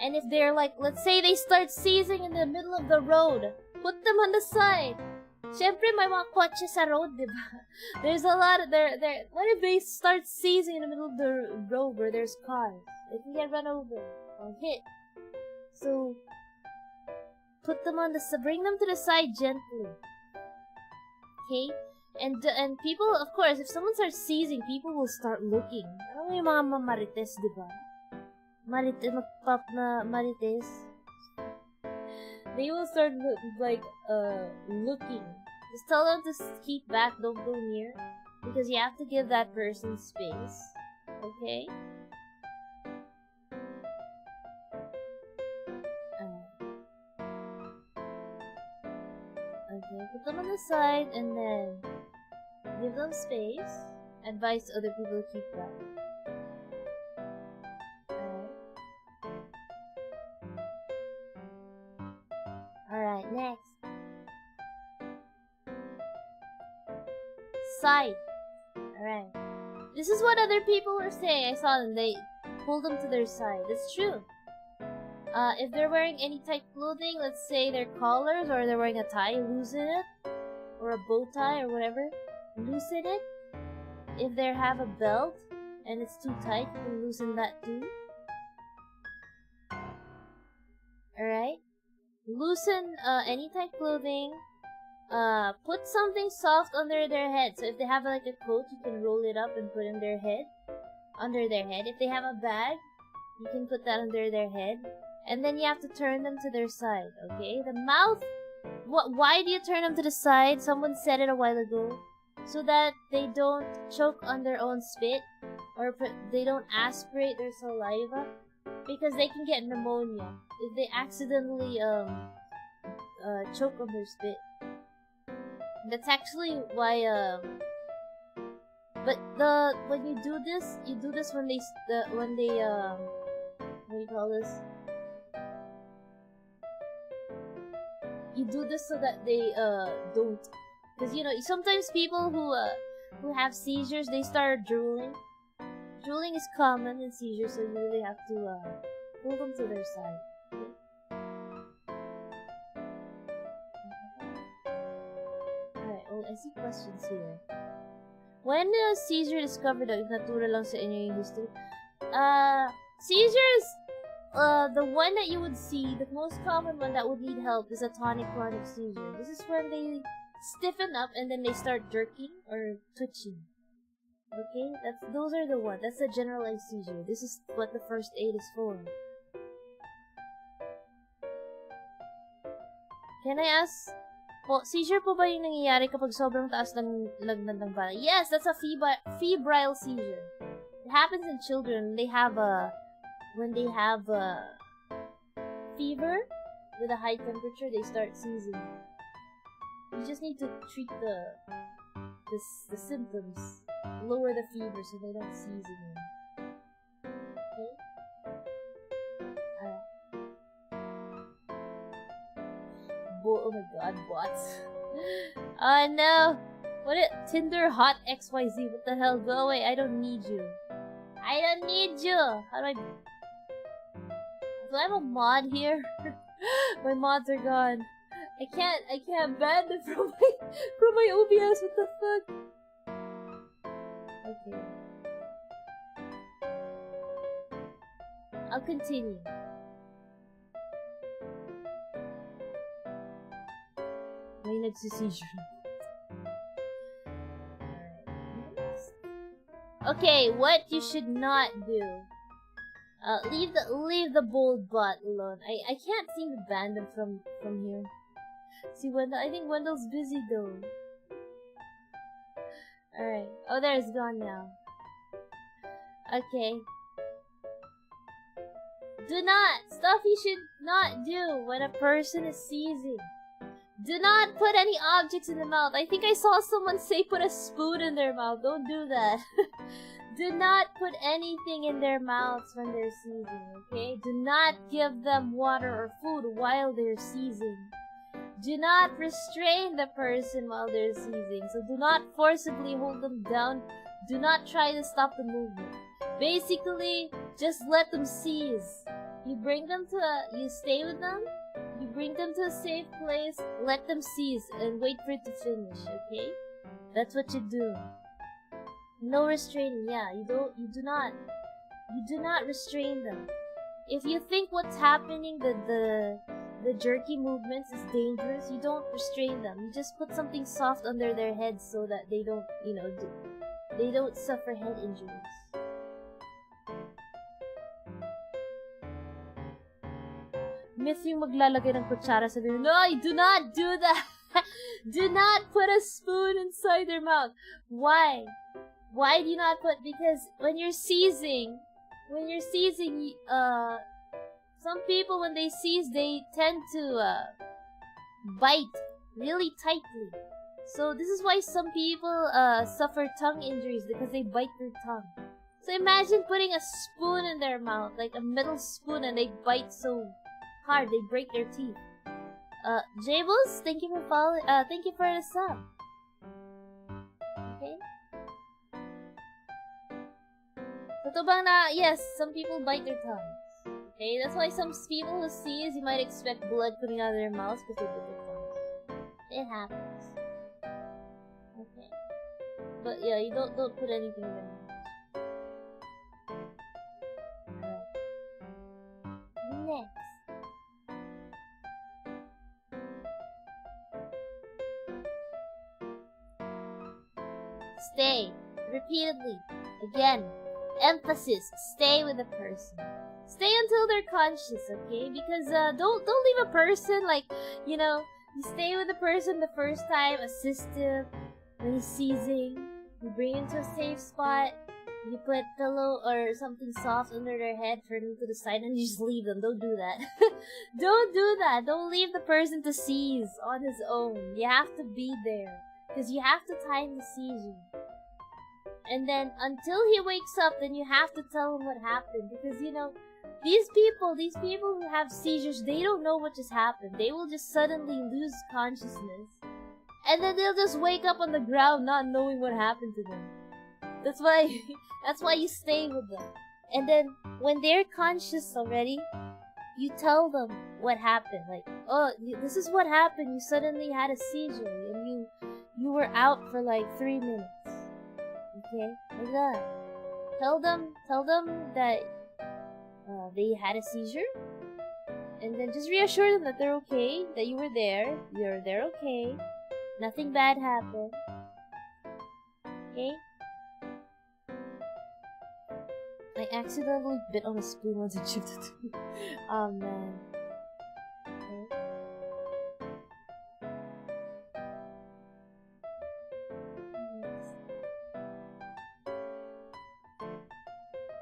And if they're like, let's say they start seizing in the middle of the road, put them on the side. Syempre, may mga kotse sa road, diba? There's a lot of, what if they start seizing in the middle of the road where there's cars? They can get run over or hit. So, put them on the side, bring them to the side gently. Okay? And people, of course, if someone starts seizing, people will start looking. Ano yung mga marites, diba? Magpap na marites. They will start looking. Just tell them to keep back, don't go near. Because you have to give that person space. Okay? Okay, put them on the side and then give them space. Advise other people to keep back. Alright, next. Side. Alright. This is what other people were saying. I saw them. They pulled them to their side. It's true. If they're wearing any tight clothing, let's say their collars or they're wearing a tie, loosen it. Or a bow tie or whatever, loosen it. If they have a belt and it's too tight, you can loosen that too. Alright? Loosen any tight clothing. Put something soft under their head. So if they have like a coat, you can roll it up and put in their head. Under their head. If they have a bag, you can put that under their head. And then you have to turn them to their side, okay? The mouth, why do you turn them to the side? Someone said it a while ago. So that they don't choke on their own spit. Or they don't aspirate their saliva. Because they can get pneumonia if they accidentally choke on their spit. That's actually why but when you do this when they what do you call this? You do this so that they don't, because you know sometimes people who have seizures, they start drooling. Drooling is common in seizures, so you really have to pull them to their side. Alright, oh, I see questions here. When a seizure discovered, if natura lang sa inyo yung history. Seizures, the one that you would see, the most common one that would need help is a tonic-clonic seizure. This is when they stiffen up and then they start jerking or twitching. Okay? Those are the ones. That's a generalized seizure. This is what the first aid is for. Can I ask, seizure po ba yung nangyayari kapag sobrang taas ng lagnat ng bala? Yes, that's a febrile seizure. It happens in children. When they have a fever with a high temperature, they start seizing. You just need to treat the symptoms, lower the fever so they don't seize again. Okay? Oh my god, bots. Oh no! What Tinder hot XYZ, what the hell? Go away, I don't need you. I don't need you! How do I have a mod here? My mods are gone. I can't ban them from my OBS, what the fuck? Okay. I'll continue. May nagsi-seizure. Okay, what you should not do. Leave the bold bot alone. I can't seem to ban them from here. See, Wendell, I think Wendell's busy though. Alright. Oh, there, it's gone now. Okay. Stuff you should not do when a person is seizing. Do not put any objects in the mouth. I think I saw someone say put a spoon in their mouth. Don't do that. Do not put anything in their mouths when they're seizing, okay? Do not give them water or food while they're seizing. Do not restrain the person while they're seizing. So do not forcibly hold them down. Do not try to stop the movement. Basically, just let them seize. You stay with them. You bring them to a safe place, let them seize, and wait for it to finish, okay? That's what you do. No restraining, yeah, you do not restrain them. If you think what's happening, the jerky movements is dangerous, you don't restrain them. You just put something soft under their heads so that they don't, they don't suffer head injuries. Myth yung maglalagay ng kutsara sa bibig. No, do not do that! Do not put a spoon inside their mouth. Why? Why do you not put? Because when you're seizing, some people when they seize, they tend to bite really tightly. So this is why some people suffer tongue injuries, because they bite their tongue. So imagine putting a spoon in their mouth, like a metal spoon, and they bite so hard they break their teeth. Jables, thank you for following. Thank you for the sub. Okay. Totoo bang na, yes, some people bite their tongues. Okay, that's why some people who seize, you might expect blood coming out of their mouths because they bit their tongues. It happens. Okay. But yeah, you don't put anything in their mouth. Next. Stay. Repeatedly. Again. Emphasis. Stay with the person. Stay until they're conscious, okay? Because don't leave a person like, you stay with the person the first time, assist him when he's seizing, you bring him to a safe spot, you put pillow or something soft under their head, turn them to the side, and you just leave them. Don't do that. Don't do that. Don't leave the person to seize on his own. You have to be there. Because you have to time the seizure. And then, until he wakes up, then you have to tell him what happened. Because, these people who have seizures, they don't know what just happened. They will just suddenly lose consciousness. And then they'll just wake up on the ground not knowing what happened to them. That's why you stay with them. And then, when they're conscious already, you tell them what happened. Like, oh, this is what happened. You suddenly had a seizure, and you were out for like 3 minutes. Okay? Like that. Tell them that they had a seizure, and then just reassure them that they're okay, that you were there, they're okay, nothing bad happened. Okay? I accidentally bit on a spoon once and chipped it. Oh man. Okay.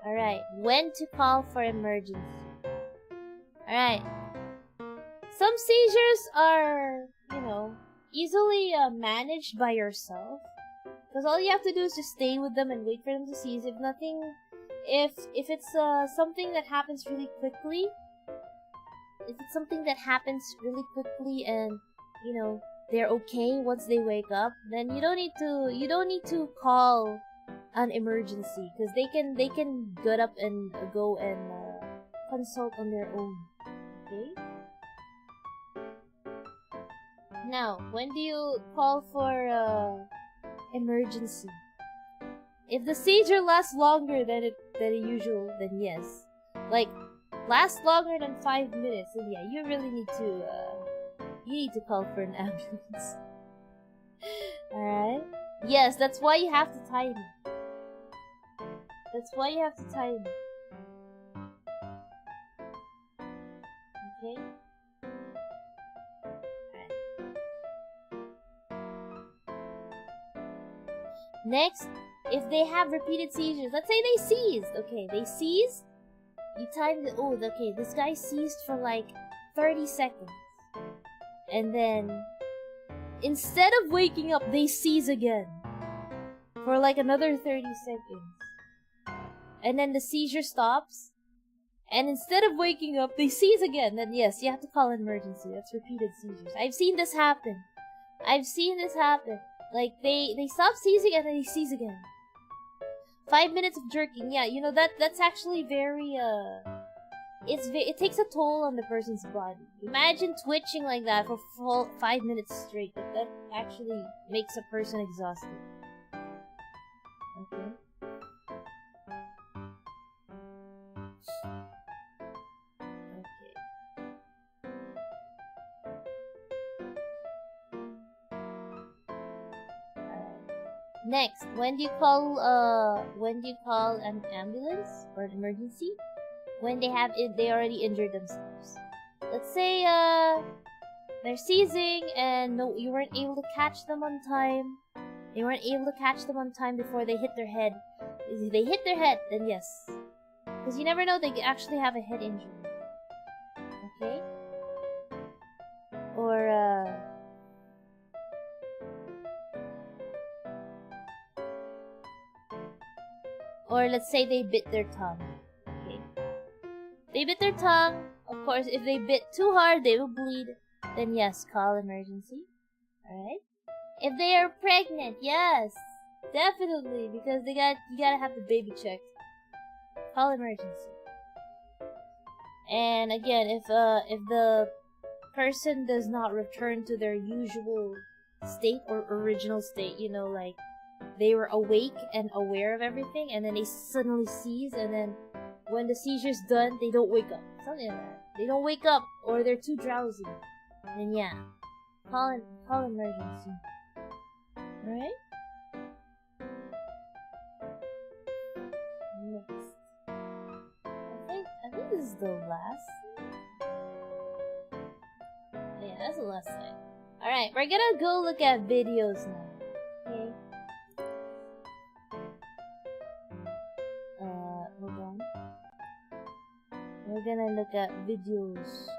Alright, when to call for emergency. Alright. Some seizures are, easily managed by yourself. Because all you have to do is just stay with them and wait for them to seize. If it's something that happens really quickly, and, they're okay once they wake up, then you don't need to call an emergency, because they can get up and go and consult on their own. Okay? Now, when do you call for emergency? If the seizure lasts longer than usual, then yes. Like, lasts longer than 5 minutes, then yeah, you really need to call for an ambulance. Alright? Yes, that's why you have to time it. Okay? Alright. Next, if they have repeated seizures, let's say they seized. Okay, they seized. You time the okay, this guy seized for like 30 seconds. And then, instead of waking up, they seize again. For like another 30 seconds. And then the seizure stops. And instead of waking up, they seize again. Then yes, you have to call an emergency. That's repeated seizures. I've seen this happen. Like, they stop seizing and then they seize again. 5 minutes of jerking. Yeah, that's actually very, it takes a toll on the person's body. Imagine twitching like that for full 5 minutes straight. That actually makes a person exhausted. Okay. Next, when do you call an ambulance or an emergency? When they already injured themselves. Let's say they're seizing and you weren't able to catch them on time. They weren't able to catch them on time before they hit their head. If they hit their head, then yes. Because you never know, they actually have a head injury. Okay? Or let's say they bit their tongue. Okay? They bit their tongue. Of course, if they bit too hard, they will bleed. Then yes, call emergency. Alright? If they are pregnant, yes. Definitely, because you gotta have the baby checked. Call emergency. And again, if the person does not return to their usual state or original state, like they were awake and aware of everything, and then they suddenly seize, and then when the seizure's done, they don't wake up. Something like that. They don't wake up, or they're too drowsy. Then yeah, call emergency. Alright? Next. I think this is the last. Yeah, that's the last thing. Alright, we're gonna go look at videos now. Okay? Hold on. We're gonna look at videos.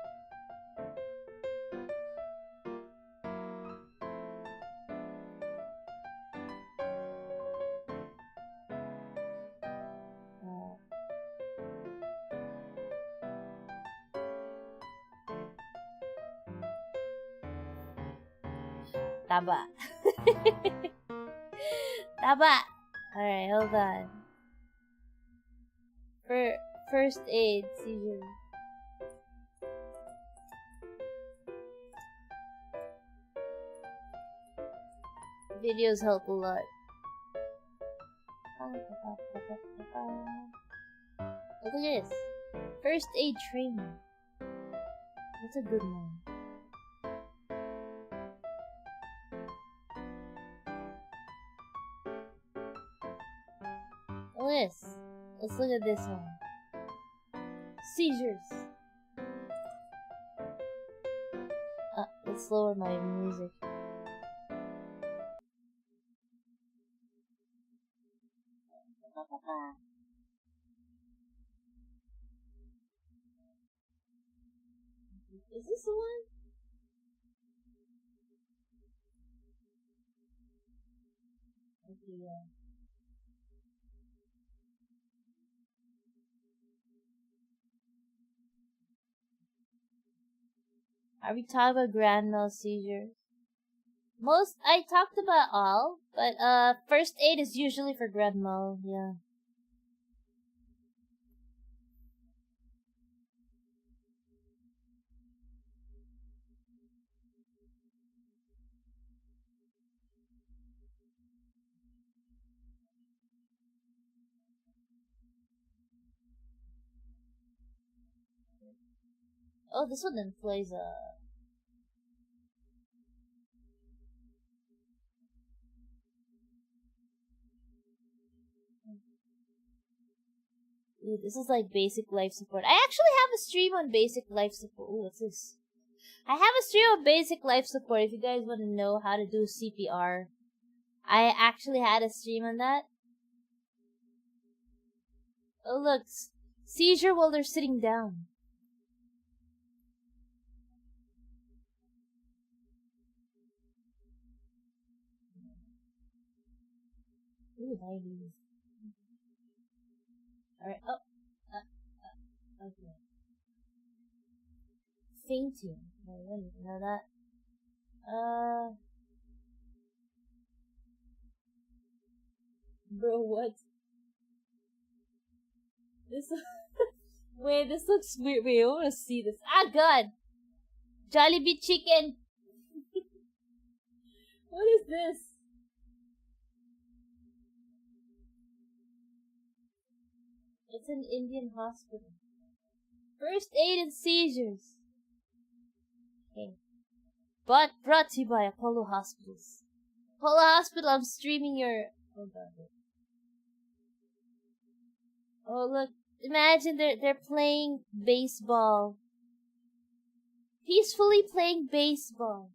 Taba. Taba. Alright, hold on. For first aid seizure. Videos help a lot. Look at this. First aid training. That's a good one. Look at this. Let's look at this one. Seizures. Let's lower my music. Is this the one? Okay, yeah. Are we talking about grand mal seizures? I talked about all, but first aid is usually for grand mal, yeah. Oh, this one then plays Ooh, this is like basic life support. I actually have a stream on basic life support. Ooh, what's this? I have a stream on basic life support if you guys want to know how to do CPR. I actually had a stream on that. Oh, look. Seizure while they're sitting down. Ooh, 90s. Alright, okay. Fainting. I didn't know that. Bro, what? This wait, this looks weird. Wait, I wanna see this. Ah, God! Jollibee chicken! What is this? It's an Indian hospital. First aid and seizures. Okay. But brought to you by Apollo Hospitals. Apollo Hospital, I'm streaming your... Oh, God. Oh, look. Imagine they're playing baseball. Peacefully playing baseball.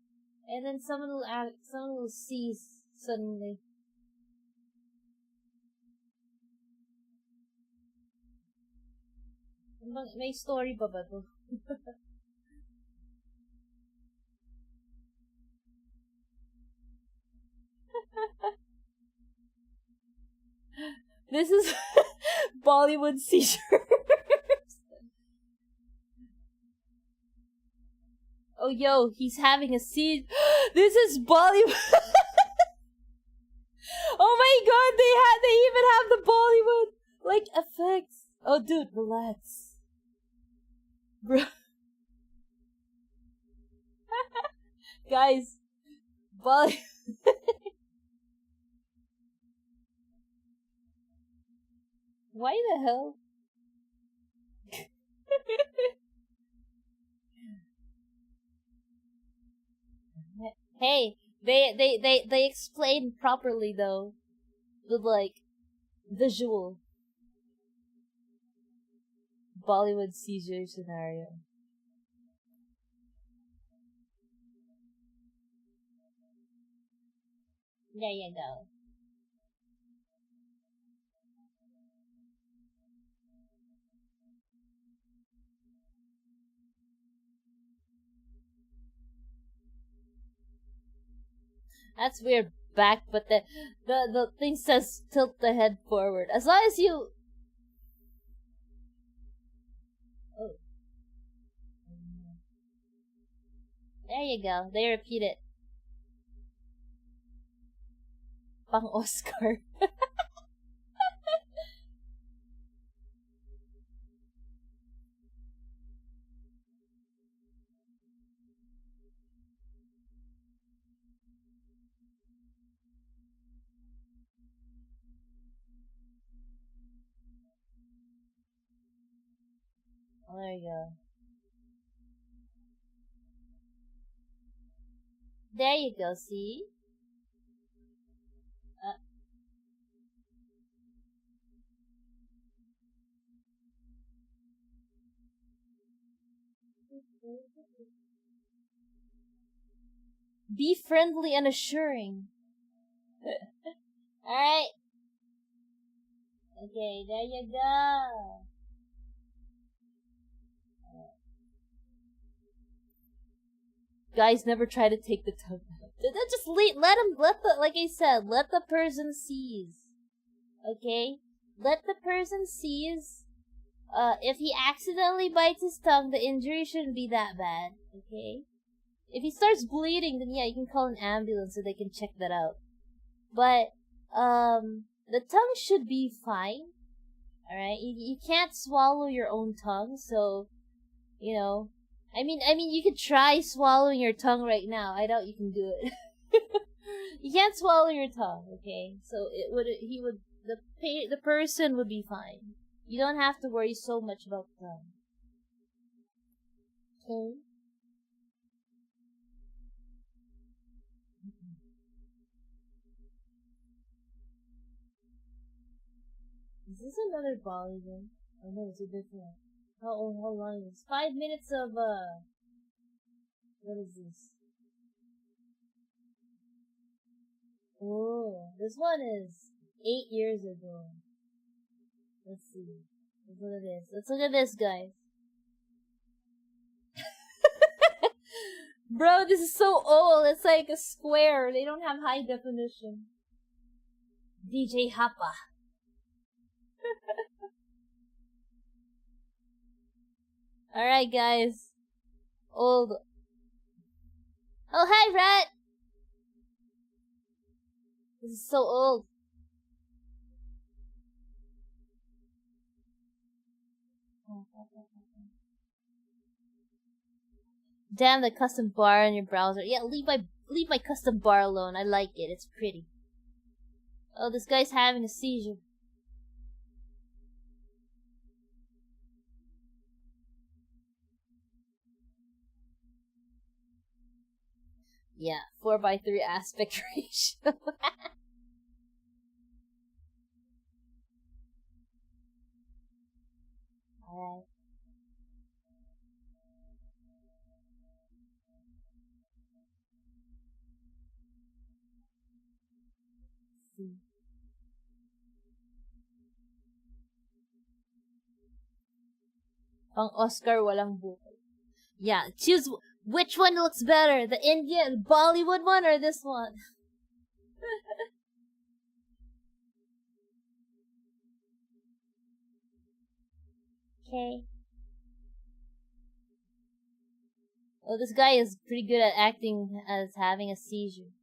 And then someone will seize suddenly. May story pa ba to? This is Bollywood seizures. Oh, yo, he's having a seizure. This is Bollywood. Oh my God, they even have the Bollywood like effects. Oh, dude, relax, bro. Guys, Bollywood. Why the hell? Hey, they explain properly though. With like visual Bollywood seizure scenario. There you go. That's weird. Back, but the thing says tilt the head forward. As long as you. Oh. There you go. They repeat it. Pang Oscar. Oh, there you go. There you go, see? Be friendly and assuring. Alright. Okay, there you go. Guys never try to take the tongue out. Just let the, like I said, let the person seize. Okay? Let the person seize. If he accidentally bites his tongue, the injury shouldn't be that bad. Okay? If he starts bleeding, then yeah, you can call an ambulance so they can check that out. But, the tongue should be fine. Alright? You can't swallow your own tongue, so, you know. I mean, you could try swallowing your tongue right now. I doubt you can do it. You can't swallow your tongue, okay? So the person would be fine. You don't have to worry so much about the tongue. Okay? Is this another Bali one? Oh no, it's a different one. How long is this? 5 minutes of, what is this? Oh, this one is 8 years ago. Let's see. Let's look at this. Let's look at this, guys. Bro, this is so old. It's like a square. They don't have high definition. DJ Hapa. Alright, guys. Old. Oh, hi, Rat! This is so old. Damn the custom bar in your browser. Yeah, leave my custom bar alone. I like it. It's pretty. Oh, this guy's having a seizure. Yeah, 4:3 aspect ratio. Alright. See. Pang Oscar walang bukol. Yeah, choose which one looks better, the Indian Bollywood one or this one? Okay. Oh, this guy is pretty good at acting as having a seizure.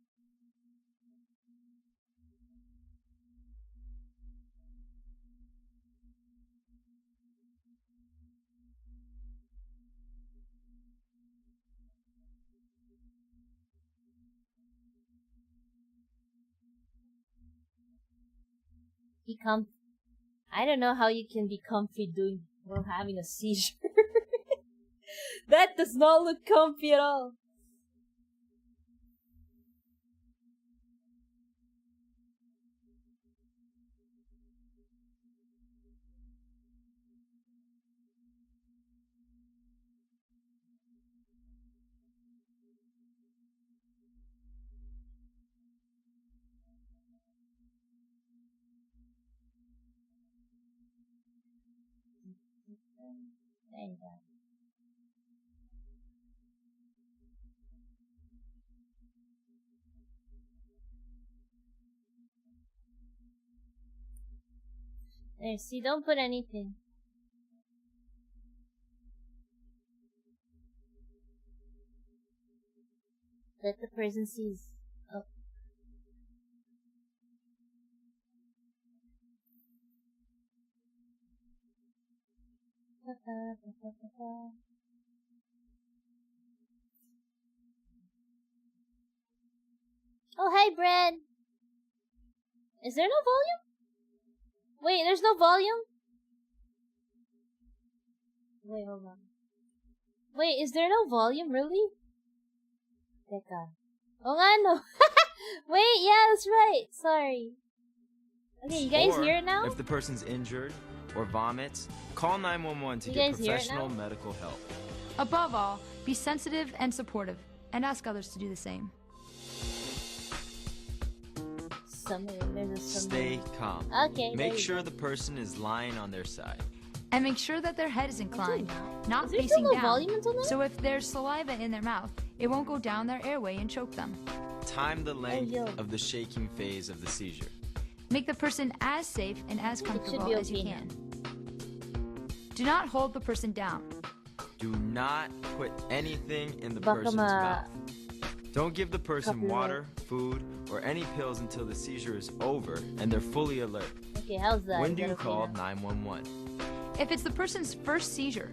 I don't know how you can be comfy while having a seizure. That does not look comfy at all. There you go. There, see, don't put anything. Let the person seize. Oh. Oh, hey, Brad. Is there no volume? Wait, there's no volume? Wait, hold on. Wait, is there no volume, really? Teka. Oh nga, no. Wait, yeah, that's right. Sorry. Okay, you guys hear it now? If the person's injured or vomits, call 911 to get professional medical help. Above all, be sensitive and supportive, and ask others to do the same. Stay calm. Okay. Make sure the person is lying on their side. And make sure that their head is inclined, not there facing still no down. volume until now? So if there's saliva in their mouth, it won't go down their airway and choke them. Time the length of the shaking phase of the seizure. Make the person as safe and as comfortable as you can. Do not hold the person down. Do not put anything in the person's mouth. Don't give the person water, food, or any pills until the seizure is over and they're fully alert. Okay, how's that? When do you call 911? If it's the person's first seizure,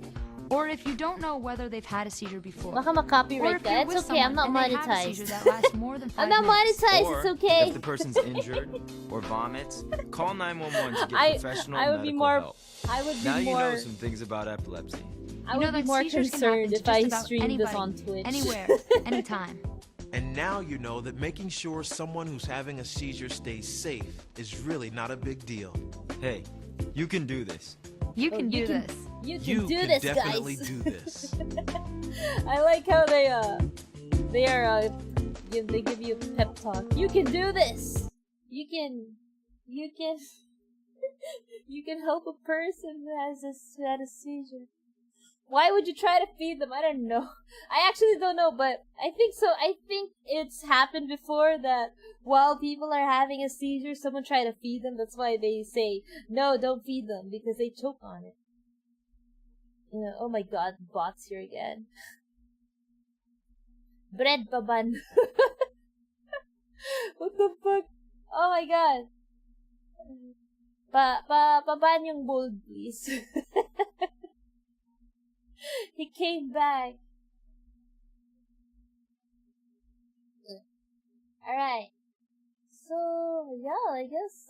or if you don't know whether they've had a seizure before, baka ma-copyright ka. It's okay, I'm not monetized. That lasts more than 5 I'm not monetized, or it's okay. If the person's injured or vomits, call 911 to get professional medical help. I would be now more... you know some things about epilepsy. I would be more concerned if I streamed this on Twitch. Anywhere, anytime. And now you know that making sure someone who's having a seizure stays safe is really not a big deal. Hey, you can do this. You can do this. You can do this, guys. definitely do this. I like how they give you a pep talk. You can do this. You can you can help a person who has had a seizure. Why would you try to feed them? I don't know. I actually don't know, but I think so. I think it's happened before that while people are having a seizure, someone try to feed them. That's why they say, no, don't feed them, because they choke on it. You know, oh my god, bots here again. Bread baban. What the fuck? Oh my god. Paban yung bold, please. He came back. Alright. So, yeah, I guess,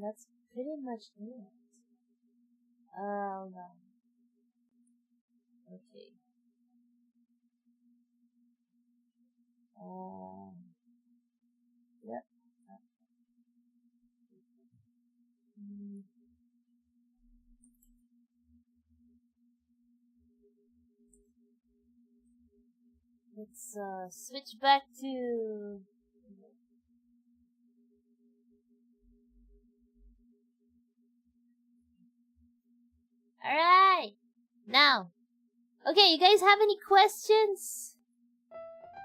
that's pretty much it. Hold on. Okay. Yep. Let's switch back to Alright! Now, okay, you guys have any questions?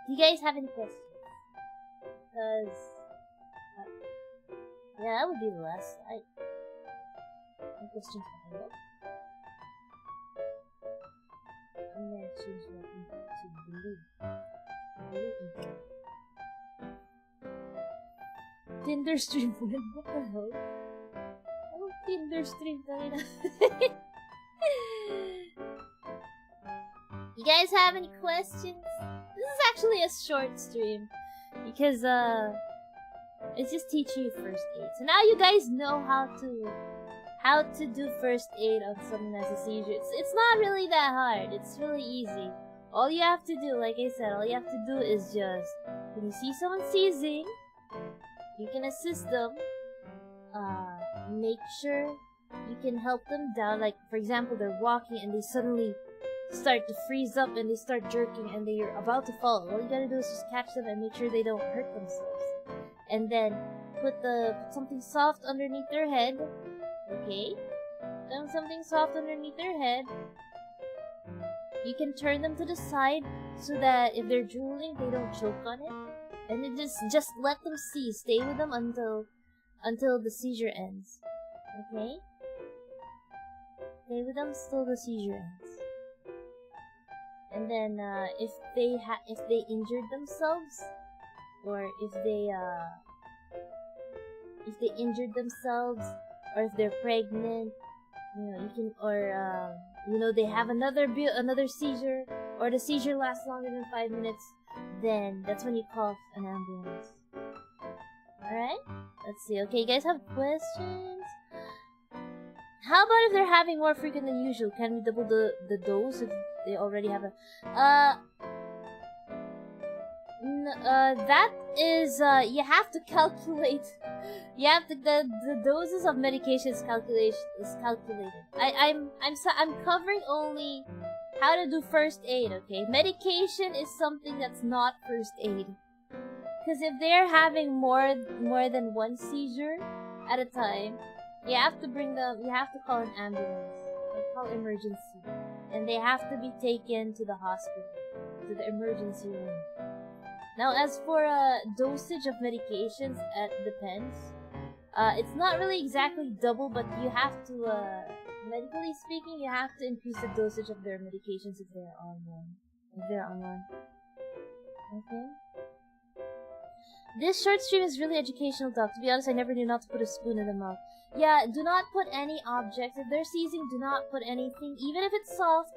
Do you guys have any questions? Because, yeah, that would be the last slide. Any questions for me? I'm gonna change my info to blue. Tinder stream web? What the hell? Oh, Tinder stream, tayo. You guys have any questions? This is actually a short stream because it's just teaching you first aid. So now you guys know how to do first aid on someone who has a seizure. It's not really that hard. It's really easy. All you have to do, like I said, all you have to do is just when you see someone seizing, you can assist them. Make sure you can help them down. Like, for example, they're walking and they suddenly start to freeze up and they start jerking and they're about to fall. All you gotta do is just catch them and make sure they don't hurt themselves. And then put something soft underneath their head. Okay? Put something soft underneath their head. You can turn them to the side so that if they're drooling, they don't choke on it. And then just let them see. Stay with them until the seizure ends. Okay? Stay with them till the seizure ends. And then if they injured themselves, or if they injured themselves, or if they're pregnant, you know, you can, or you know, they have another seizure, or the seizure lasts longer than 5 minutes, then that's when you call an ambulance. Alright? Let's see. Okay, you guys have questions? How about if they're having more frequent than usual? Can we double the dose if they already have a... that is, you have to calculate. You have to, the doses of medication is calculated. I'm covering only how to do first aid, okay? Medication is something that's not first aid. Because if they're having more than one seizure at a time, you have to call an ambulance, or call emergency. And they have to be taken to the hospital, to the emergency room. Now, as for dosage of medications, it depends. It's not really exactly double, but you have to, medically speaking, you have to increase the dosage of their medications if they're on one. Okay. This short stream is really educational, Doc. To be honest, I never knew not to put a spoon in the mouth. Yeah, do not put any objects. If they're seizing, do not put anything. Even if it's soft,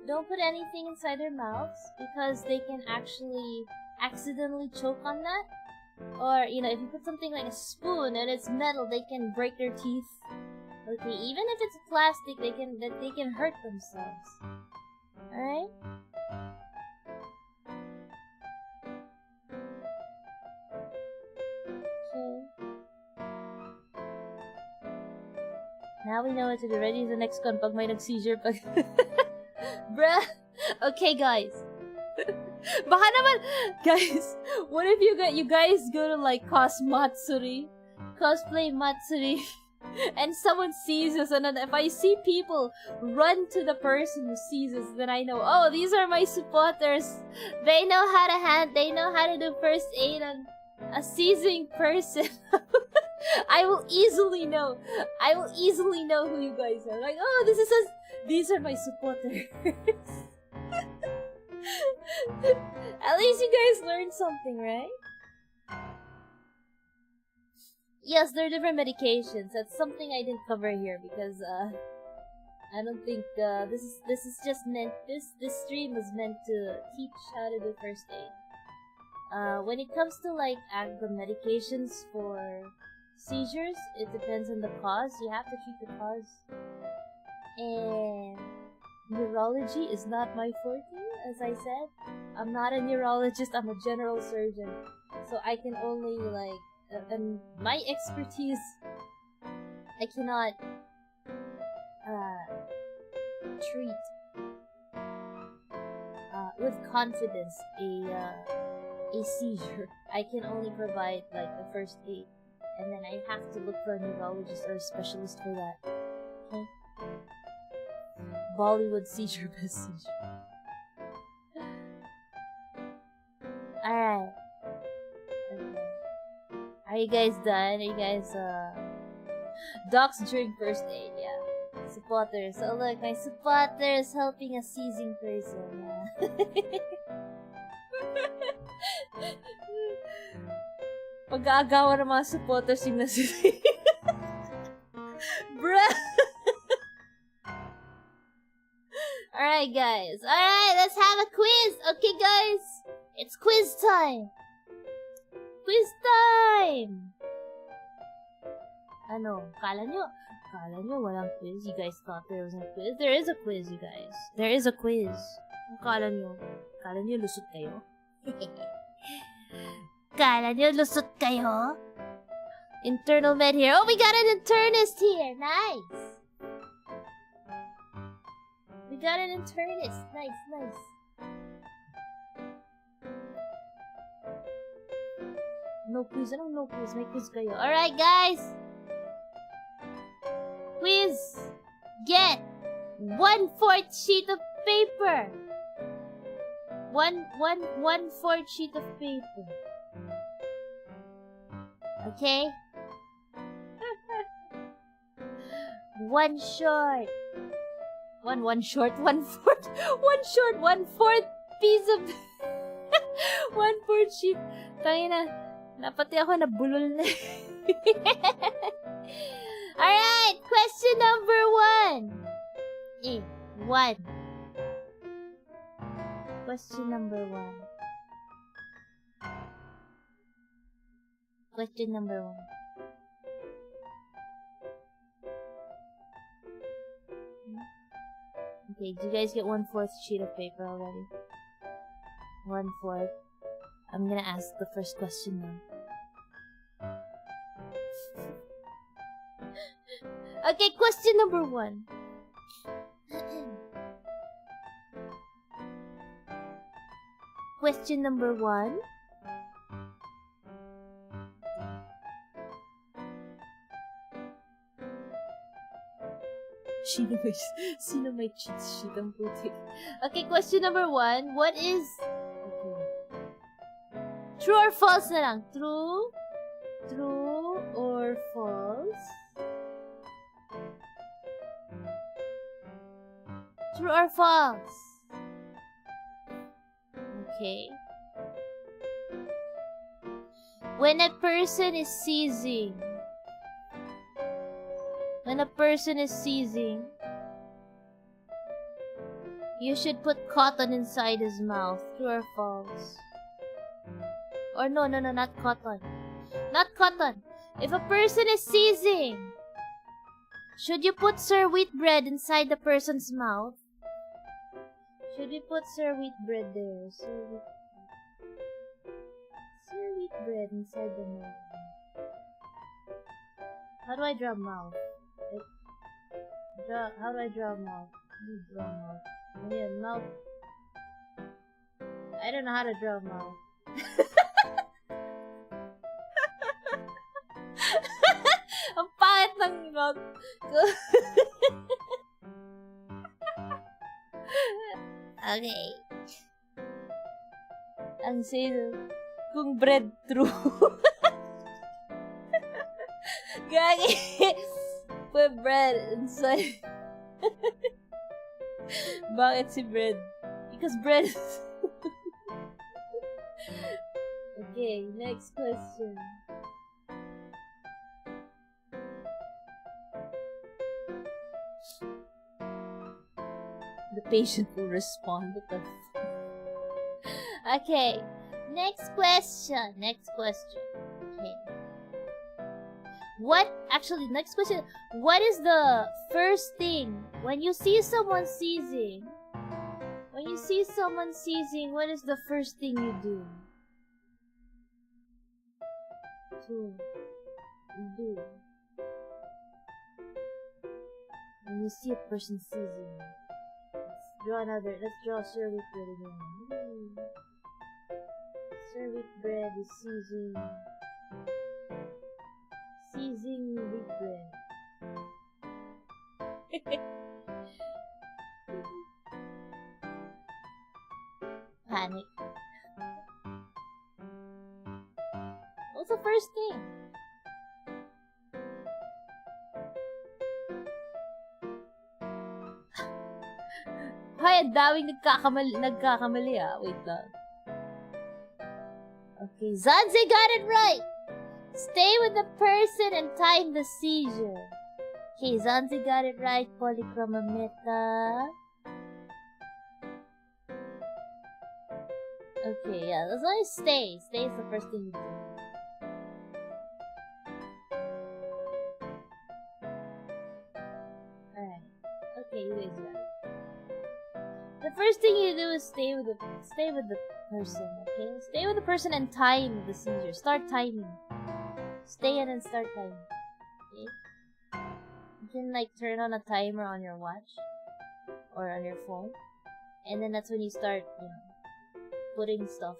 don't put anything inside their mouths, because they can actually accidentally choke on that. Or, you know, if you put something like a spoon and it's metal, they can break their teeth. Okay, even if it's plastic, they can hurt themselves. Alright? Okay. Now we know what to do. Ready is the next con pag may nag-seizure pag... Bruh! Okay, guys. Baka naman, guys, what if you guys go to like cosplay Matsuri, and someone seizes, and then if I see people run to the person who seizes, then I know, oh, these are my supporters. They know how to do first aid on a seizing person. I will easily know who you guys are. Like, oh, these are my supporters. At least you guys learned something, right? Yes, there are different medications. That's something I didn't cover here because I don't think this is just meant this stream was meant to teach how to do first aid. When it comes to like the medications for seizures, it depends on the cause. You have to treat the cause. And neurology is not my forte, as I said. I'm not a neurologist, I'm a general surgeon. So I can only like, and my expertise, I cannot treat with confidence a seizure. I can only provide like the first aid, and then I have to look for a neurologist or a specialist for that. Okay? Bollywood seizure best seizure. Alright. Okay. Are you guys done? Are you guys docs during first aid, yeah. Supporters. Oh look, my supporter is helping a seizing person, yeah. Pag-aagawan ng mga supporters yung nasising. Bruh! Alright, guys. Alright, let's have a quiz. Okay, guys. It's quiz time. Quiz time! Ano? Kala nyo walang quiz? You guys thought there was a quiz? There is a quiz, you guys. There is a quiz. Kala nyo lusot kayo? Kala nyo lusot kayo? Internal med here. Oh, we got an internist here. Nice. We got an internist. Nice. No quiz. Anong no quiz? May quiz kayo. Alright, guys. Quiz. Get 1/4 sheet of paper. One 1/4 sheet of paper. Okay? One short, 1/4 piece of 1/4 sheet. Tangina, napati ako nabulol na. Alright, question number 1. Question number 1. Question number 1. Okay, did you guys get 1/4 sheet of paper already? 1/4. I'm gonna ask the first question now. Okay, question number 1. Question number 1. Sino may cheat sheet ang putik? Okay, question number 1. What is... Okay. True or false na lang? True? True or false? True or false? Okay. When a person is seizing, you should put cotton inside his mouth. True or false? Or no, not cotton. Not cotton. If a person is seizing, should you put sir wheat bread inside the person's mouth? Should we put sir wheat bread there? Sir wheat bread inside the mouth. How do I draw mouth? How do I draw mouth? Draw mouth. Yeah, mouth. I don't know how to draw mouth. Ang pangit ng mouth ko. Okay. Ang sino? Kung bread true. Gagi. Put bread inside. Bakit si bread? Because bread is... Okay, next question. The patient will respond. Okay, next question. Okay. Next question. What is the first thing when you see someone seizing? What is the first thing you do? When you see a person seizing. Let's draw Sir Wheat Bread again. Sir Wheat Bread is seizing wheat bread. Panic. What's the first thing? Hay, ang daming nagkakamali ah. Wait lang. Okay, Zanzi got it right! Stay with the person and time the seizure. Okay, Zanzi got it right. Polychromameta. Okay, yeah, as long as stay. Stay is the first thing you do. Alright. Okay, you guys got it. The first thing you do is stay with the person, okay? Stay with the person and time the seizure. Start timing. Stay and then start timing. Okay? You can like turn on a timer on your watch or on your phone. And then that's when you start, putting stuff.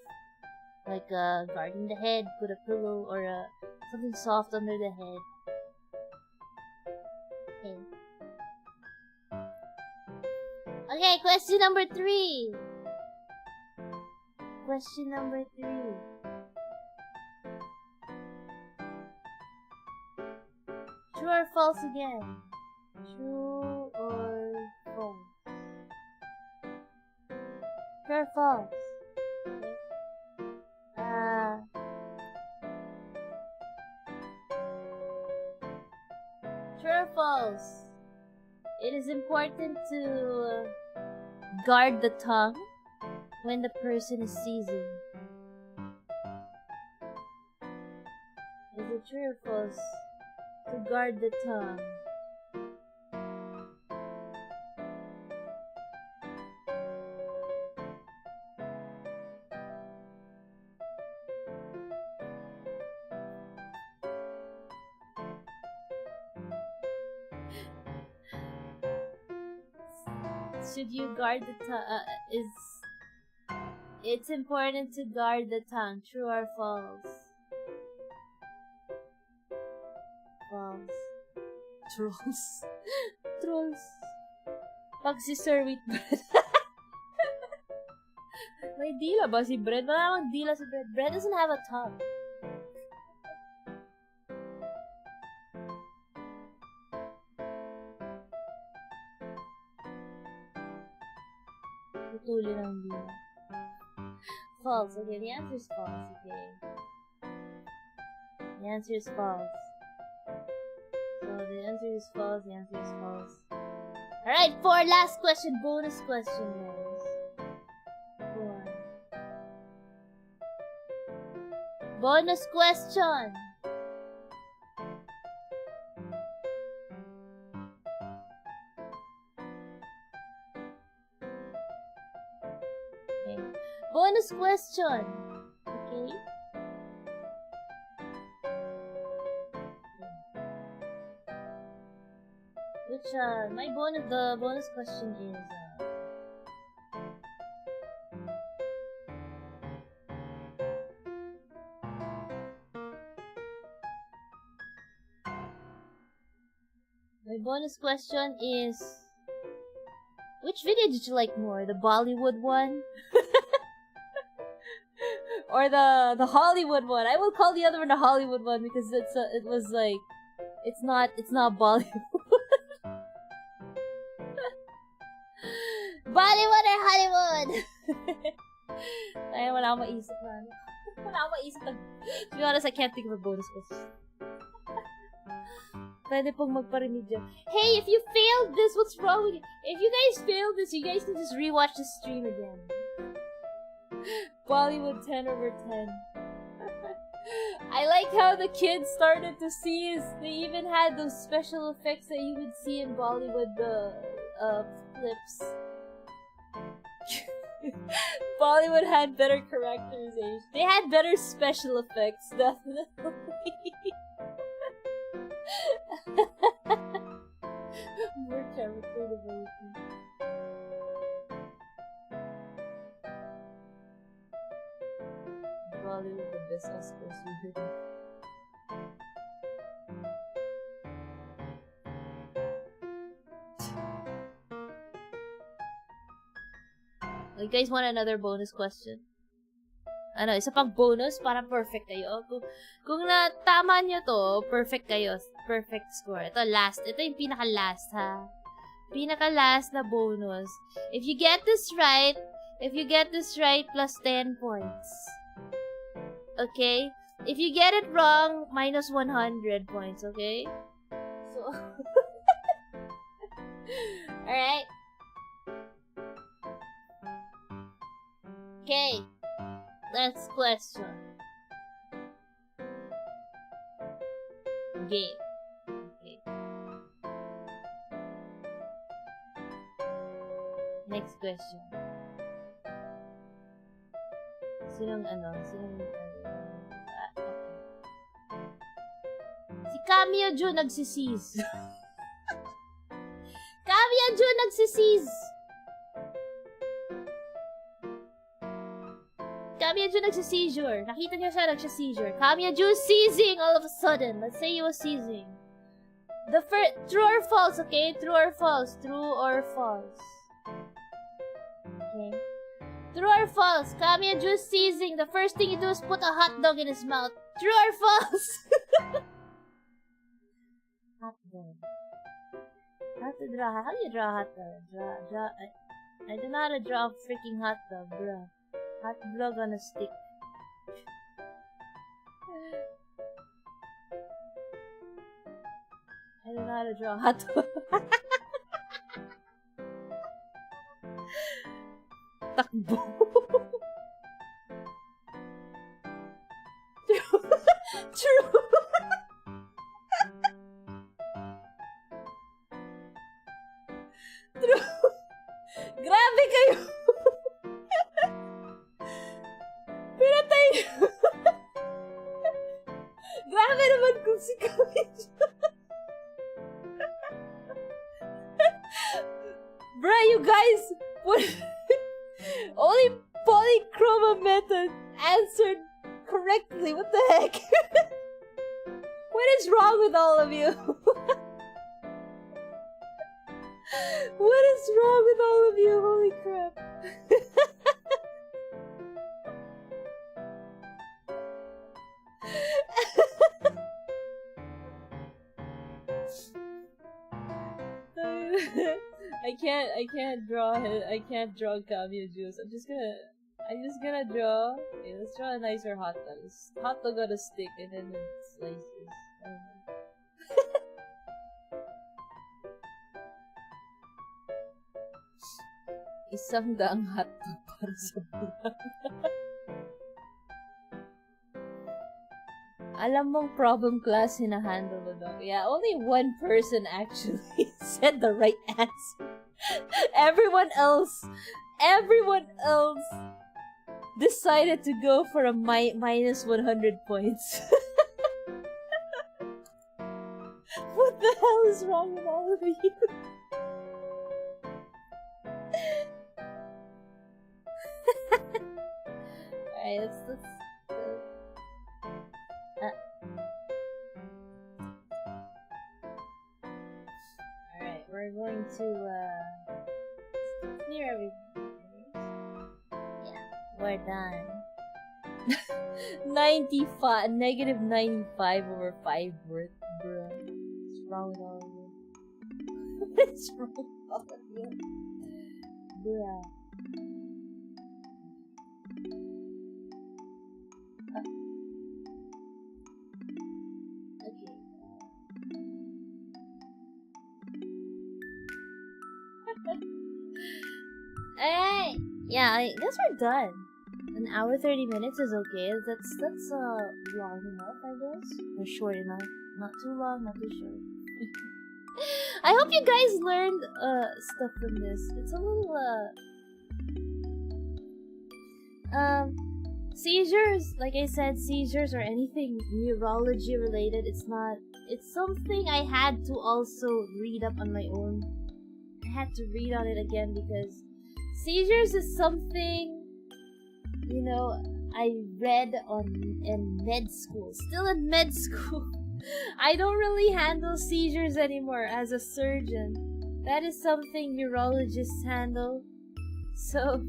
Like guarding the head, put a pillow or something soft under the head. Okay. Okay, question number 3. Question number 3. True or false again? True or false? True or false? Okay. True or false? It is important to guard the tongue when the person is seizing. Is it true or false to guard the tongue Should you guard the tongue? It's important to guard the tongue. True or false? False. Trolls. Trolls. Pag si Sir Wheatbread. May dila ba si Bread? Wala namang dila si Bread. Bread doesn't have a tongue. Tutuloy ng dila. False. Okay, the answer is false. Okay. The answer is false. So the answer is false. The answer is false. Alright, 4. Last question. Bonus question, guys. 4. Bonus question. Okay. Bonus question. Okay. Which the bonus question is my bonus question is, which video did you like more? The Bollywood one? Or the Hollywood one? I will call the other one the Hollywood one because it's not Bollywood. Bollywood or Hollywood? Ay, wala akong maisip na. Wala akong maisip na. To be honest, I can't think of a bonus question. Pwede pong magpa-remedyo. Hey, if you failed this, what's wrong with you? If you guys failed this, you guys can just rewatch the stream again. Bollywood 10/10. I like how the kids started to seize. They even had those special effects that you would see in Bollywood, flips. Bollywood had better characterization. They had better special effects, definitely. More character development. Bollywood, the best Oscars we did. You guys want another bonus question? Ano, isa pang bonus para perfect kayo. Kung tama nyo to, perfect kayo. Perfect score. Ito last. Ito yung pinaka-last, ha? Pinaka-last na bonus. If you get this right, plus 10 points. Okay? If you get it wrong, minus 100 points, okay? So, alright. Okay. Next question. Game. Okay. Next question. Sinong okay. Si Cameo Jun nagsiseize. Cameo Jun nagsiseize. Kamya-jun nagsa-seizure. Nakita niyo siya nagsa-seizure. Kamya-jun seizing all of a sudden. Let's say he was seizing. The first... True or false, okay? True or false? True or false? Okay. True or false? Kamya-jun seizing. The first thing you do is put a hot dog in his mouth. True or false? Hot dog. How to draw? How do you draw a hot dog? I don't know how to draw a freaking hot dog, bro. Hot dog on a stick. I don't know how to draw a hot dog. Takbo. True. True. Grabe kayo. Pinatay niyo. Grabe naman kung si Kamich. Bruh, you guys, Only Polychroma Method answered correctly. What the heck? What is wrong with all of you? What is wrong with all of you? Holy crap. I can't draw Cameo Juice. I'm just gonna draw. Okay, let's draw a nicer hot dog. Hot dog on a stick and then slices. I don't know. Isang daang hotdog para sa bulan. Alam mong problem class hinahandle mo daw. Yeah, only one person actually said the right answer. Everyone else decided to go for a minus 100 points. What the hell is wrong with all of you? Alright, let's Alright, we're going to clear everything. Yeah, we're done. 95, negative 95 over 5 worth, bro. What's wrong with all of you? What's wrong with all of you? Bruh. Okay. Alright. Yeah, I guess we're done. An hour 30 minutes is okay. That's long enough, I guess. Or short enough. Not too long, not too short. I hope you guys learned stuff from this. It's a little seizures, like I said, seizures or anything neurology related, it's something I had to also read up on my own. I had to read on it again because seizures is something, you know, I read in med school. Still in med school. I don't really handle seizures anymore as a surgeon. That is something neurologists handle. So,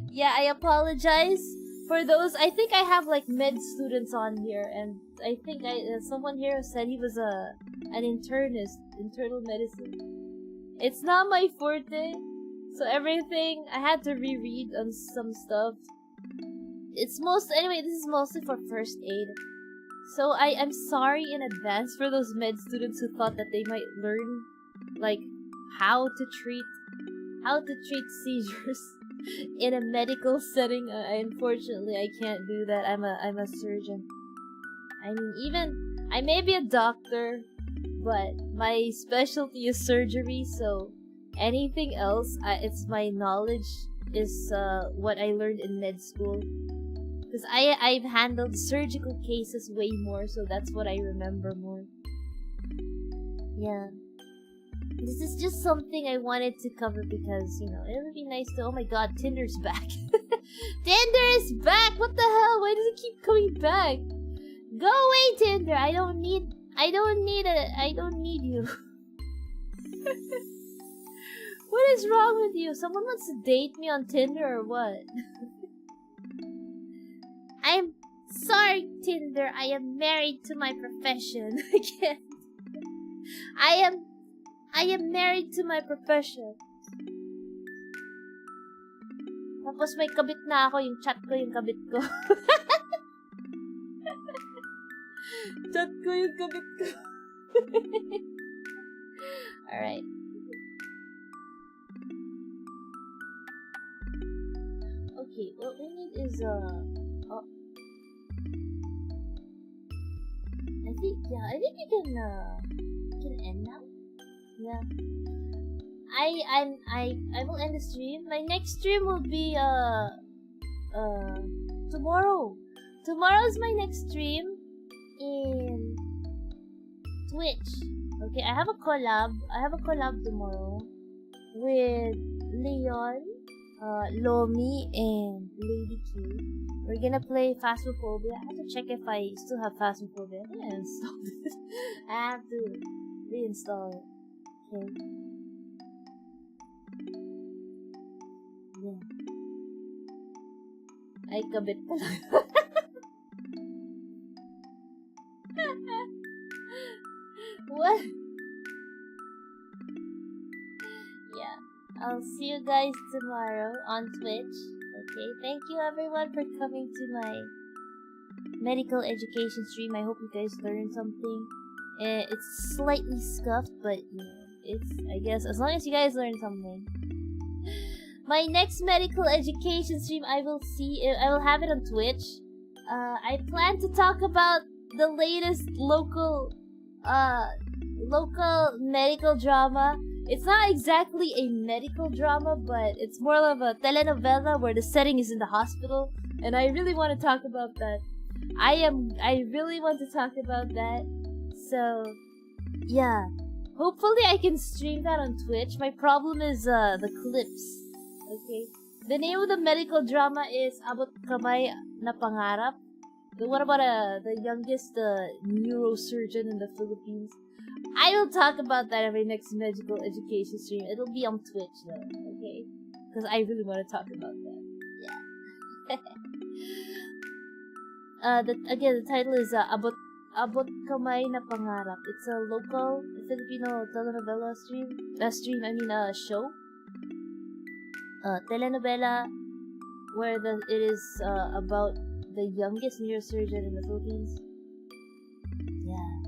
yeah, I apologize for those. I think I have like med students on here, and I think someone here said he was an internist, internal medicine. It's not my forte, so everything I had to reread on some stuff. Anyway, this is mostly for first aid. So I'm sorry in advance for those med students who thought that they might learn like how to treat seizures in a medical setting. Unfortunately, I can't do that. I'm a surgeon. I mean, I may be a doctor, but my specialty is surgery. So anything else, it's my knowledge is what I learned in med school. Because I've handled surgical cases way more, so that's what I remember more. Yeah. This is just something I wanted to cover because, you know, it would be nice to... Oh my god, Tinder's back. Tinder is back! What the hell? Why does it keep coming back? Go away, Tinder! I don't need you. What is wrong with you? Someone wants to date me on Tinder or what? I'm sorry, Tinder. I am married to my profession. I can't. I am married to my profession. Tapos may kabit na ako, yung chat ko, yung kabit ko. Chat ko, yung kabit ko. Alright. Okay, what we need is I think you can end now. Yeah. I will end the stream. My next stream will be tomorrow. Tomorrow is my next stream in Twitch. Okay, I have a collab tomorrow with Leon, Lomi and Lady Q. We're gonna play Phasmophobia. I have to check if I still have Phasmophobia. I think I installed it. I have to reinstall it. Okay. Yeah. Ay, kabit ko lang. What? Yeah. I'll see you guys tomorrow on Twitch. Okay, thank you everyone for coming to my medical education stream. I hope you guys learned something. It's slightly scuffed, but you know, it's, I guess, as long as you guys learned something. My next medical education stream, I will have it on Twitch. I plan to talk about the latest local medical drama. It's not exactly a medical drama, but it's more of a telenovela where the setting is in the hospital, and I really want to talk about that. I really want to talk about that. So, yeah. Hopefully I can stream that on Twitch. My problem is the clips. Okay. The name of the medical drama is Abot Kamay na Pangarap. The one about the youngest neurosurgeon in the Philippines. I will talk about that in my next medical education stream. It'll be on Twitch though, okay? Because I really want to talk about that. Yeah. The title is Abot Kamay na Pangarap. It's a local Filipino telenovela show. Telenovela where it is about the youngest neurosurgeon in the Philippines. Yeah.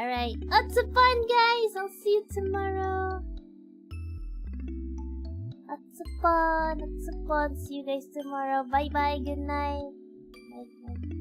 Alright. Lots of fun, guys! I'll see you tomorrow. Lots of fun. See you guys tomorrow. Bye-bye. Good night. Bye.